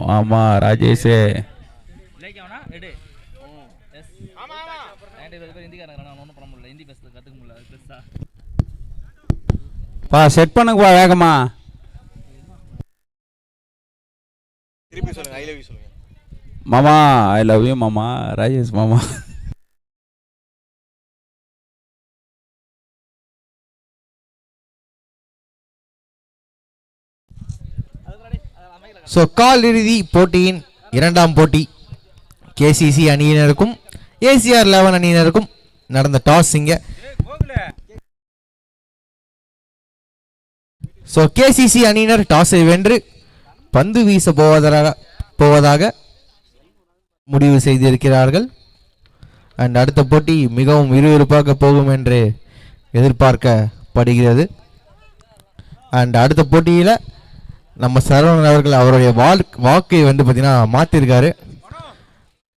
மாமா ராஜேஷே பா செட் பண்ணுங்கப்பா வேகமா. திருப்பி சொல்லுங்க. ஐ லவ் யூ சொல்லுங்க. மாமா ஐ லவ் யூ மாமா. ராஜேஷ் மாமா. ஸோ கால் இறுதி போட்டியின் 2ஆம் போட்டி கேசிசி அணியினருக்கும் ஏசிஆர் 11 அணியினருக்கும் நடந்த டாஸ் இங்கே. ஸோ கேசிசி அணியினர் டாஸை வென்று பந்து வீச போவதாக முடிவு செய்திருக்கிறார்கள். அண்ட் அடுத்த போட்டி மிகவும் விறுவிறுப்பாக போகும் என்று எதிர்பார்க்கப்படுகிறது. அண்ட் அடுத்த போட்டியில் நம்ம சரவணன் அவர்கள் அவருடைய வாக்கை வந்து பார்த்தீங்கன்னா மாற்றிருக்காரு.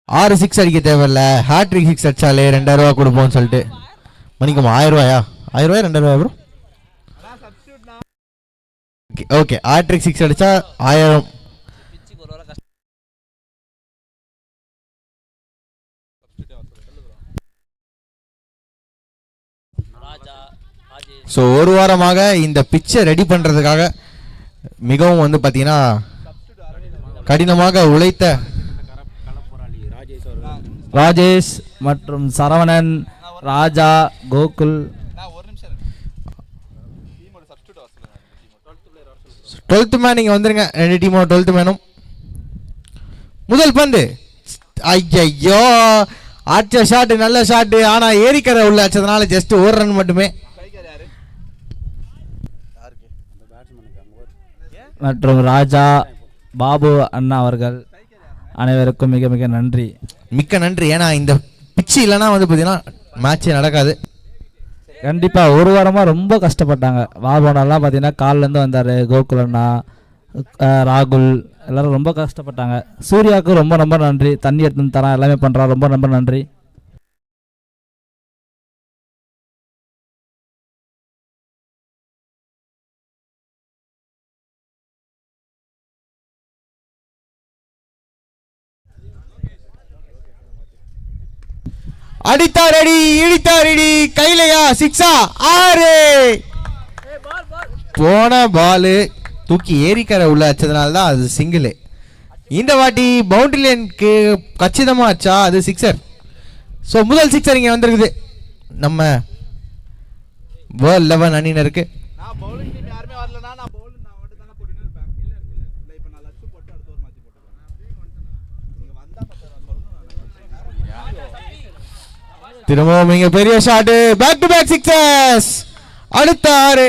6 6 அடிக்க தேவையில்ல, ஹேட்ரிக் 6 அடிச்சாலே 2000 ரூபா கொடுப்போம்னு சொல்லிட்டு. மணிக்கும் 1000 ரூபாயா? 1000 ரூபாயா 2000 ரூபாயா ப்ரோ? ஓகே, ஹேட்ரிக் 6 அடிச்சா 1000. ஸோ ஒரு வாரமாக இந்த பிச்சை ரெடி பண்ணுறதுக்காக மிகவும் வந்து பார்த்தீங்கன்னா கடினமாக உழைத்த ராஜேஷ் மற்றும் சரவணன், ராஜா, கோகுல், 12th மேன் இங்கே வந்துருங்க. 2 டீமோட 12th மேனும் முதல் பந்து. ஐயோ, அடிச்ச ஷாட் நல்ல ஷாட், ஆனா ஏரிக்கரை உள்ள அடிச்சதுனால ஜஸ்ட் ஒரு ரன் மட்டுமே. மற்றும் ராஜா பாபு அண்ணா அவர்கள் அனைவருக்கும் மிக மிக நன்றி. மிக்க நன்றி. ஏன்னா இந்த பிச்சு இல்லைன்னா வந்து பார்த்தீங்கன்னா மேட்சே நடக்காது. கண்டிப்பாக ஒரு வாரமாக ரொம்ப கஷ்டப்பட்டாங்க. பாபுனாலாம் பார்த்தீங்கன்னா காலிலேருந்து வந்தார். கோகுலண்ணா, ராகுல் எல்லாரும் ரொம்ப கஷ்டப்பட்டாங்க. சூர்யாவுக்கு ரொம்ப ரொம்ப நன்றி. தண்ணி எடுத்து தரான், எல்லாமே பண்ணுறான். ரொம்ப ரொம்ப நன்றி. அடித்தாரடி இடித்தாரடி கையிலையா சிக்ஸா 6. போன பாலு தூக்கி ஏரிக்கரை உள்ள வச்சதுனால தான் அது சிங்கிள். இந்த வாட்டி பவுண்டரி லைனுக்கு கச்சிதமா ஆச்சா அது சிக்ஸர். ஸோ முதல் சிக்ஸர் இங்கே வந்திருக்குது நம்ம வேர்ல்ட் 11 அணியினருக்கு. திரும்பவும் இங்க பெரிய shot, back to back sixes. அடுத்த 6.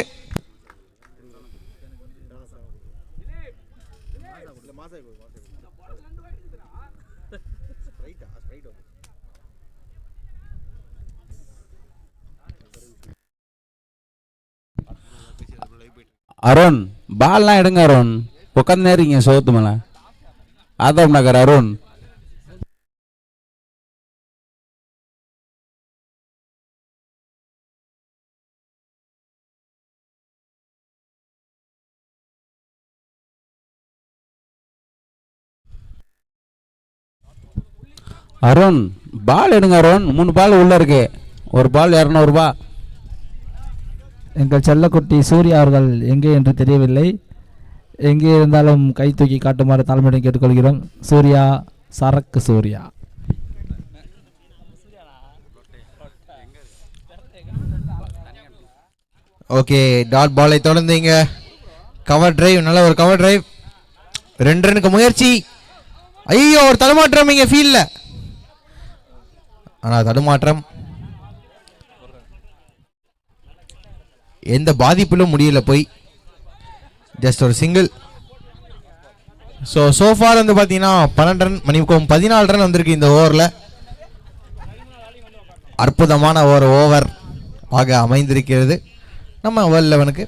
அருண் பால்லாம் எடுங்க அருண், உட்காந்து நேரிங்க சோத்து மேல. ஆதம் நகர் அருண். அருண் பால் எடுங்க அருண், 3 பால் உள்ள இருக்கு, ஒரு பால் 200 ரூபாய். எங்கள் செல்லக்குட்டி சூர்யா அவர்கள் எங்கே என்று தெரியவில்லை. எங்கே இருந்தாலும் கை தூக்கி காட்டுமாறு தாழ்மையுடன் கேட்டுக்கொள்கிறோம். சூர்யா, சரக்கு சூர்யா. ஓகே, டாட் பாலை தொடர்ந்து இங்க கவர் டிரைவ், நல்ல ஒரு கவர் டிரைவ். 2 ரனுக்கு முயற்சி. ஐயோ, ஒரு தடுமாற்றம் இங்க ஃபீல்ட்ல. ஆனா தடுமாற்றம் எந்த பாதிப்பிலும் முடியல, போய் ஜஸ்ட் ஒரு சிங்கிள். ஸோ ஃபார் வந்து பார்த்தீங்கன்னா 12 ரன் மணிக்கும் 14 ரன் வந்திருக்கு இந்த ஓவரில். அற்புதமான ஒரு ஓவர் ஆக அமைந்திருக்கிறது நம்ம வேர்ல்ட் 11க்கு.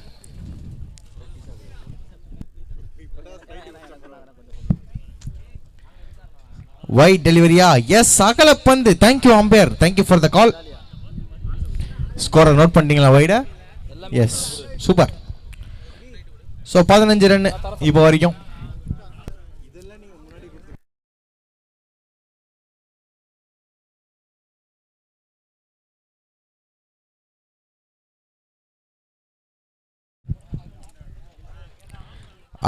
வைட் டெலிவரியா? எஸ், அகல பந்து. Thank you umpire, thank you for the call. ஸ்கோரை நோட் பண்ணிட்டீங்களா வைட? Yes, super. ஸோ 15 ரன் இப்போ வரைக்கும்.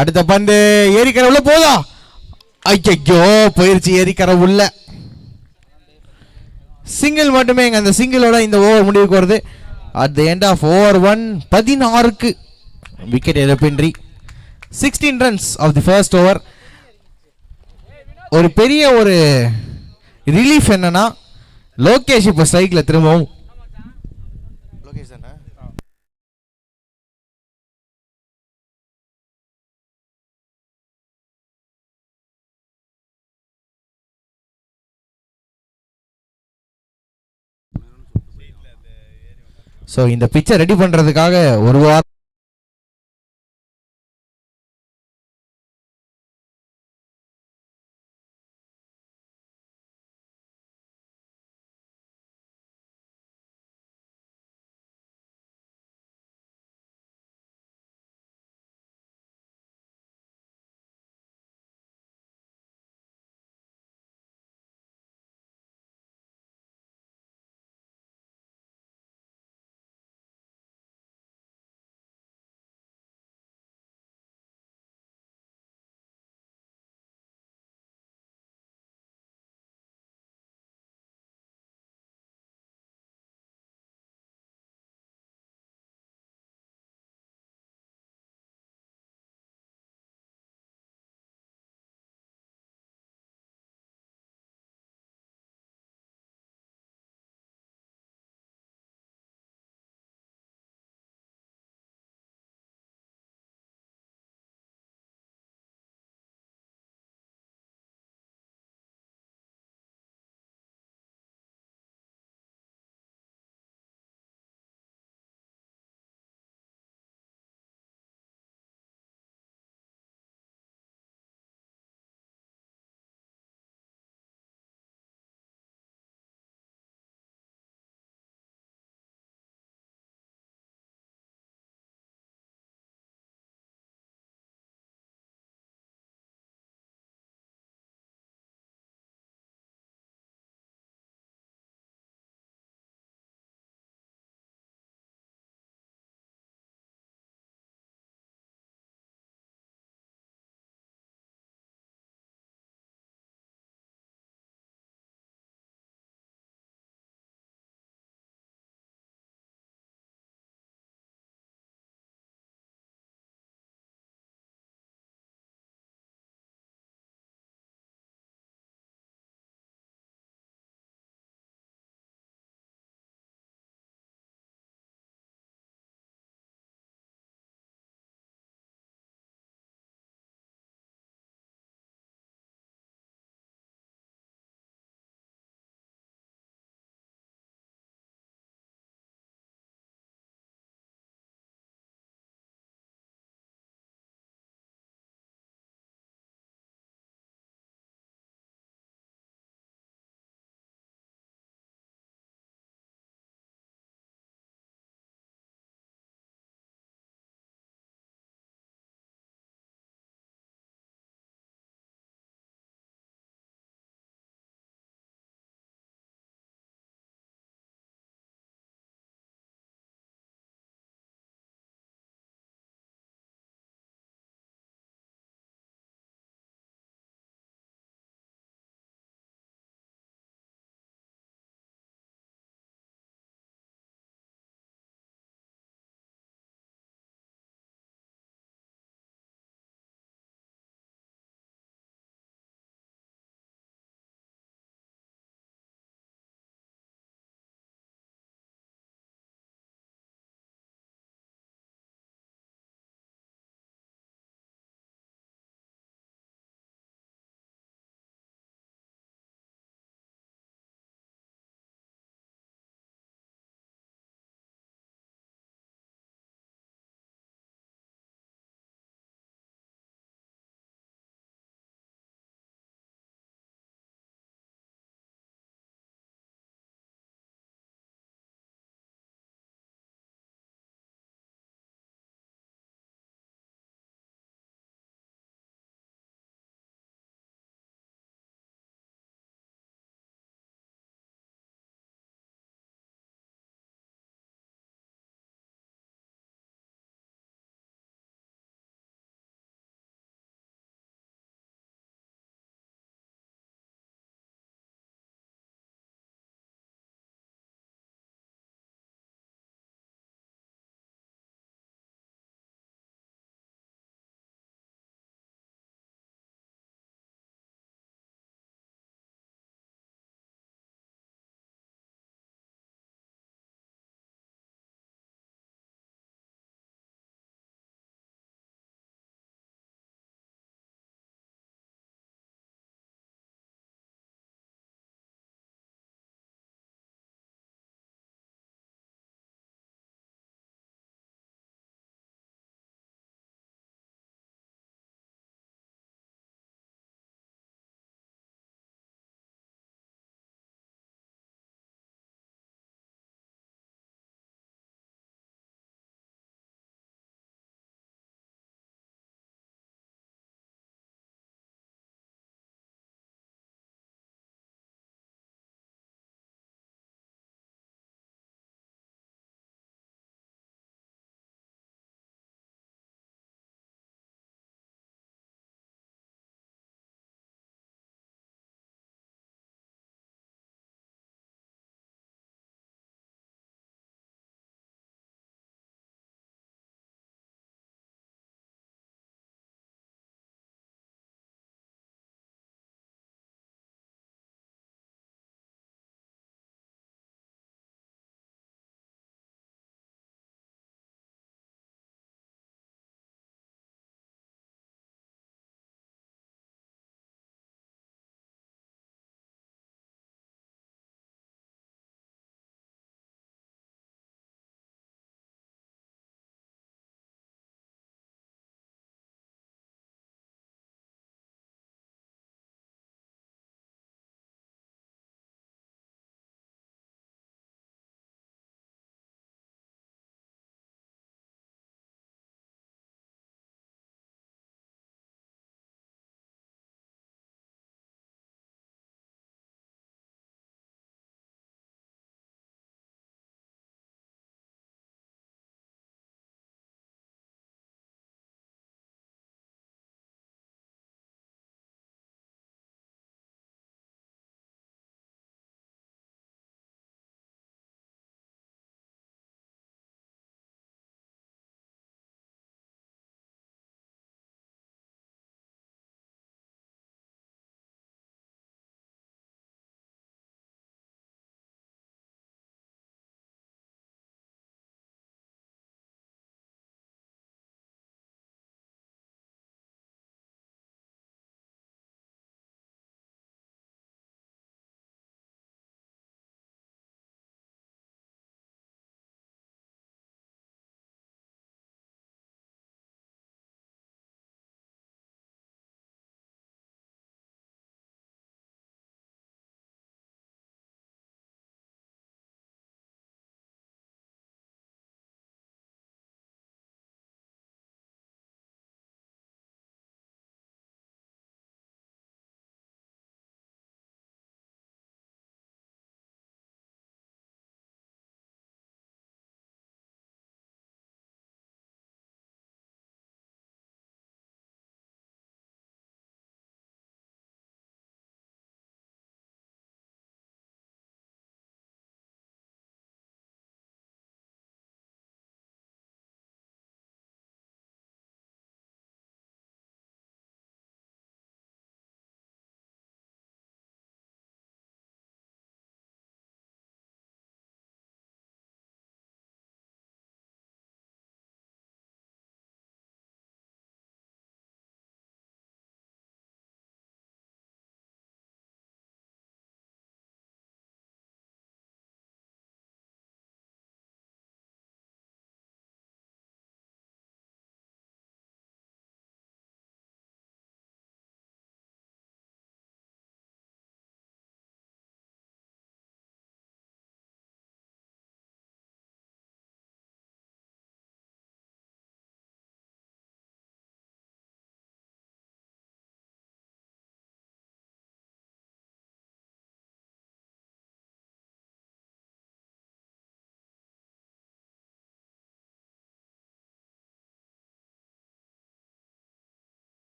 அடுத்த பந்து ஏரிக்கரை உள்ள போதா? ஐயோ, போயிருச்சு ஏரிக்கரை உள்ள. சிங்கிள் மட்டுமே. அந்த சிங்கிளோட இந்த ஓவர் முடிவுக்கு வருது. At the end of over 1, 16க்கு விக்கெட் இழப்பின்றி 16 runs of the first over. ஒரு பெரிய ஒரு ரிலீஃப் என்னன்னா, லோகேஷ் இப்போ ஸ்ட்ரைக்ல திரும்பவும். லோகேஷ் தானே? ஸோ இந்த பிச்சை ரெடி பண்றதுக்காக ஒரு வாரம்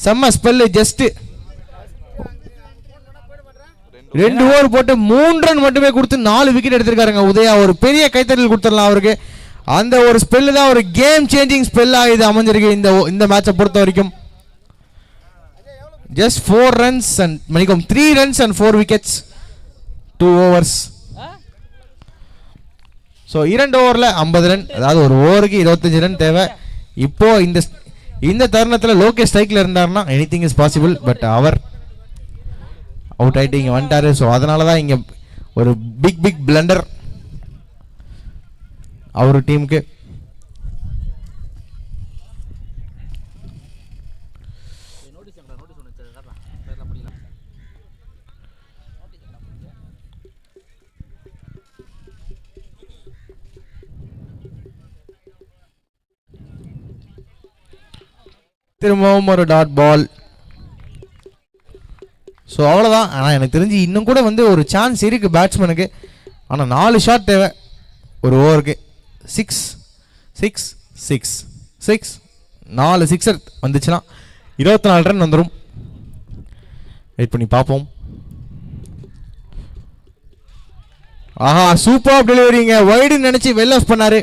செம்ம ஸ்பெல்லு. ஜஸ்ட் 2 ஓவர் போட்டு 3 ரன் மட்டுமே கொடுத்து 4 விக்கெட் எடுத்திருக்காருங்க உதயா. ஒரு பெரிய கைத்தட்டல் கொடுத்துடலாம் அவருக்கு. அந்த ஒரு ஸ்பெல்லு தான் ஒரு கேம் சேஞ்சிங் ஸ்பெல்லாக இது அமைஞ்சிருக்கு இந்த மேட்சை பொறுத்த வரைக்கும். ஜஸ்ட் 4 runs and மணிக்கும் 3 runs and 4 wickets 2 overs. So 2 ஓவரில் 50 ரன், அதாவது ஒரு ஓவருக்கு 25 ரன் தேவை. இப்போ இந்த தருணத்தில் லோகேஷ் ஸ்ட்ரைக்கில் இருந்தாருன்னா எனிதிங் இஸ் பாசிபிள். பட் அவர் அவுட் ஆகிட்டு இங்கே வந்துட்டாரு. ஸோ அதனால தான் இங்கே ஒரு பிக் பிளண்டர் அவர் டீமுக்கு. திரும்பவும் ஒரு டாட் பால். ஸோ அவ்வளோதான். ஆனால் எனக்கு தெரிஞ்சு இன்னும் கூட ஒரு சான்ஸ் இருக்குது பேட்ஸ்மேனுக்கு. ஆனால் 4 ஷாட் தேவை ஒரு ஓவருக்கு. 6 6 6 6 4 சிக்ஸர் வந்துச்சுன்னா 24 ரன் வந்துடும். வெயிட் பண்ணி பார்ப்போம். ஆஹா, சூப்பர் டெலிவரிங்க. வைடுன்னு நினச்சி வெல் ஆஃப் பண்ணாரு.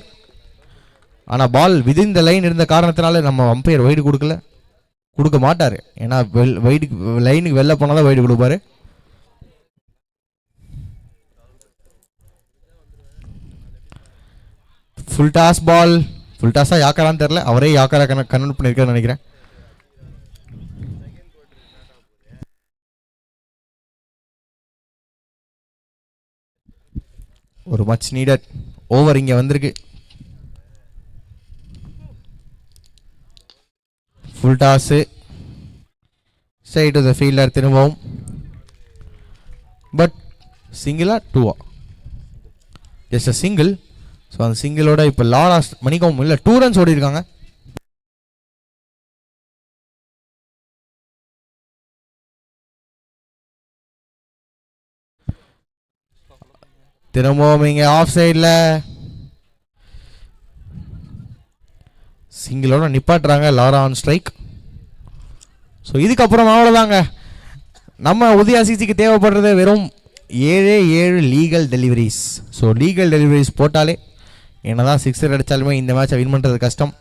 ஆனால் பால் விதின் த லைன் இருந்த காரணத்தினால நம்ம அம்பையர் வைடு கொடுக்க மாட்டார். ஏன்னா லைனுக்கு வெளில போனால் தான் வைடு கொடுப்பாரு. Full toss ball. ஃபுல் டாஸாக யாக்கரான்னு தெரில, அவரே யாக்கரா கன்வெர்ட் பண்ணியிருக்காருன்னு நினைக்கிறேன். ஒரு மச் நீடட் ஓவர் இங்கே வந்திருக்கு. Full toss side to the fielder திரும்பவும். பட் சிங்கிளா 2-ஆ? Just a single. ஸோ அந்த சிங்கிளோட இப்போ லாஸ்ட் மணிக்கும் இல்லை 2 runs ஓடி இருக்காங்க. திரும்பவும் இங்கே ஆஃப் சைடில் சிங்கிளோட நிப்பாட்டுறாங்க. Lara on strike. ஸோ இதுக்கப்புறம் அவ்வளோதாங்க. நம்ம உதயா சிசிக்கு தேவைப்படுறது வெறும் 7 legal deliveries. So legal deliveries போட்டாலே என்னதான் 6 அடித்தாலுமே இந்த மேட்சை வின் பண்ணுறது கஷ்டம்.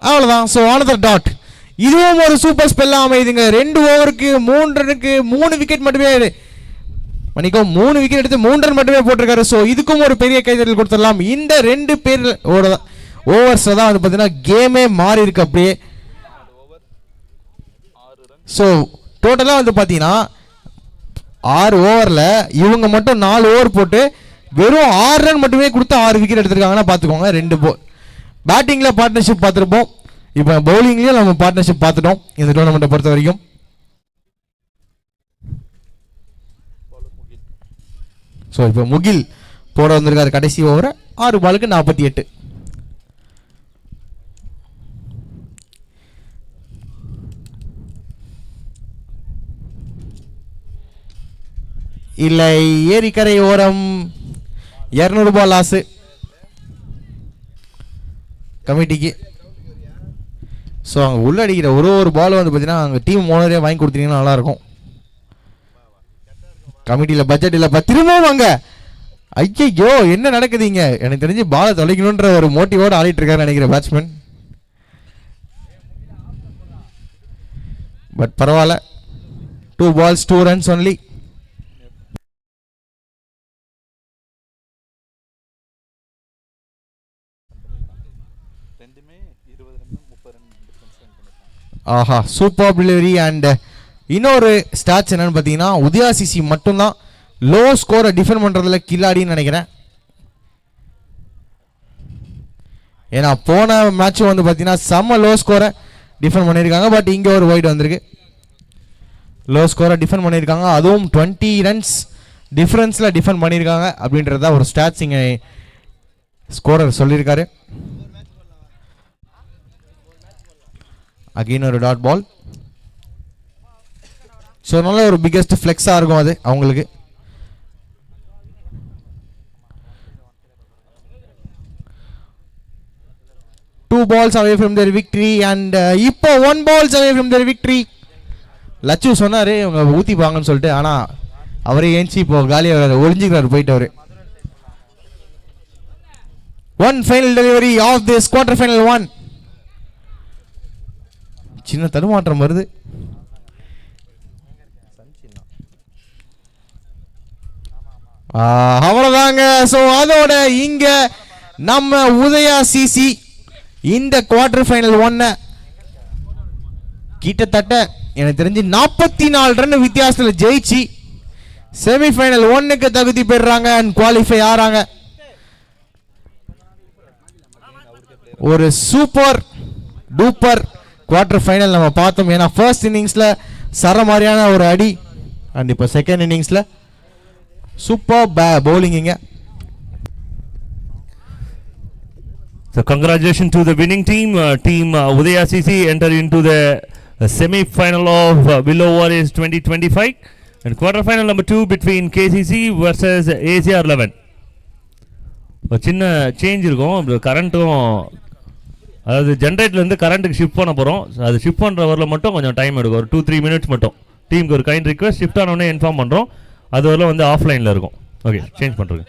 அவ்வளோதான். So another dot. இதுவும் ஒரு சூப்பர் ஸ்பெல்லாக அமைதுங்க. 2 ஓவருக்கு 3 ரனுக்கு 3 விக்கெட் மட்டுமே மணிக்கும் 3 விக்கெட் எடுத்து 3 ரன் மட்டுமே போட்டிருக்காரு. ஸோ இதுக்கும் ஒரு பெரிய கைத்தட்டல் கொடுத்துடலாம். இந்த 2 பேர் ஓவர்ஸ் தான் பார்த்தீங்கன்னா கேமே மாறி இருக்கு அப்படியே. ஸோ டோட்டலாக பார்த்தீங்கன்னா 6 ஓவரில் இவங்க மட்டும் 4 ஓவர் போட்டு வெறும் 6 ரன் மட்டுமே கொடுத்து 6 விக்கெட் எடுத்திருக்காங்கன்னா பார்த்துக்கோங்க. 2 பேட்டிங்கில் பார்ட்னர்ஷிப் பார்த்துருப்போம். இப்போ பவுலிங்லேயும் நம்ம பார்ட்னர்ஷிப் பார்த்துட்டோம் இந்த டோர்னமெண்ட்டை பொறுத்த வரைக்கும். ஸோ இப்போ முகில் போட வந்திருக்காரு கடைசி ஓவரை. 6 பாலுக்கு 48. இல்லை ஏரிக்கரை ஓரம் 200 ரூபாய் லாஸு கமிட்டிக்கு. ஸோ அங்கே உள்ளடிக்கிற ஒரு பால் பார்த்தீங்கன்னா அங்கே டீம் ஓனரே வாங்கி கொடுத்தீங்கன்னா நல்லாயிருக்கும். கமிட்டியில் பட்ஜெட் இல்லைப்பா. திரும்பவும் வாங்க. ஐயோ என்ன நடக்குதுங்க? எனக்கு தெரிஞ்சு பாலை தொலைக்கணுன்ற ஒரு மோட்டிவோடு ஆடிட்டு இருக்காரு நினைக்கிறேன் பேட்ஸ்மேன். பட் பரவாயில்ல. 2 balls 2 runs ஒன்லி. ஆஹா, சூப்பர் டெலிவரி. அண்ட் இன்னொரு ஸ்டாட்ஸ் என்னன்னு பார்த்தீங்கன்னா உதயா சிசி மட்டும்தான் லோ ஸ்கோரை டிஃபெண்ட் பண்ணுறதுல கில்லாடின்னு நினைக்கிறேன். ஏன்னா போன மேட்சும் பார்த்தீங்கன்னா செம்ம லோ ஸ்கோரை டிஃபெண்ட் பண்ணியிருக்காங்க. பட் இங்கே ஒரு வைட் வந்திருக்கு. லோ ஸ்கோரை டிஃபெண்ட் பண்ணியிருக்காங்க, அதுவும் 20 runs டிஃப்ரென்ஸில் டிஃபெண்ட் பண்ணியிருக்காங்க அப்படின்றத ஒரு ஸ்டாட்ஸ் இங்கே ஸ்கோரர் சொல்லியிருக்காரு. அகெயின் ஒரு டாட் பால். ஸோ நல்ல ஒரு பிக்கெஸ்ட் ஃப்ளெக்ஸாக இருக்கும் அது அவங்களுக்கு. 2 balls away from their victory and இப்போ 1 balls away from their victory. Lachu சொன்னாரு இவங்க ஊத்திப்பாங்கன்னு சொல்லிட்டு, ஆனா அவரே ஏஞ்சி இப்போ காலியாக ஒளிஞ்சுக்கிறாரு போயிட்டு அவரு. One final delivery of this quarter final one. சின்ன தடுமாற்றம் வருது. அவ்வளவுதாங்க. ஸோ அதோட இங்க நம்ம உதயா சிசி இந்த குவார்டர் ஃபைனல் 1 கிட்டத்தட்ட எனக்கு தெரிஞ்சு 44 ரன் வித்தியாசத்தில் ஜெயிச்சு செமிஃபைனல் 1க்கு தகுதி பெறாங்க அண்ட் குவாலிஃபை ஆறாங்க. ஒரு சூப்பர் டூப்பர் குவார்டர் ஃபைனல் நம்ம பார்த்தோம். ஏன்னா ஃபர்ஸ்ட் இன்னிங்ஸ்ல சரமாரியான ஒரு அடி அண்ட் இப்போ செகண்ட் இன்னிங்ஸ்ல super bowling. So congratulations to the winning team. Team Udaya CC enter into the semi-final of Willow Warriors 2025 and quarter-final number 2 between KCC versus ACR 11. ஒரு சின்ன சேஞ்ச் இருக்கும். கரண்ட்டும் அதாவது ஜென்ரேட்டர்லேருந்து கரண்ட்டுக்கு ஷிஃப்ட் பண்ண போகிறோம். அது ஷிஃப்ட் பண்ணுற வரல மட்டும் கொஞ்சம் டைம் எடுக்கும். ஒரு 2-3 மினிட்ஸ் மட்டும். டீமுக்கு ஒரு கைண்ட் ரிக்வெஸ்ட் ஷிஃப்ட் ஆனோடனே இன்ஃபார்ம் பண்ணுறோம். அது வரல வந்து ஆஃப்லைனில் இருக்கும். ஓகே சேஞ்ச் பண்ணுறேன்.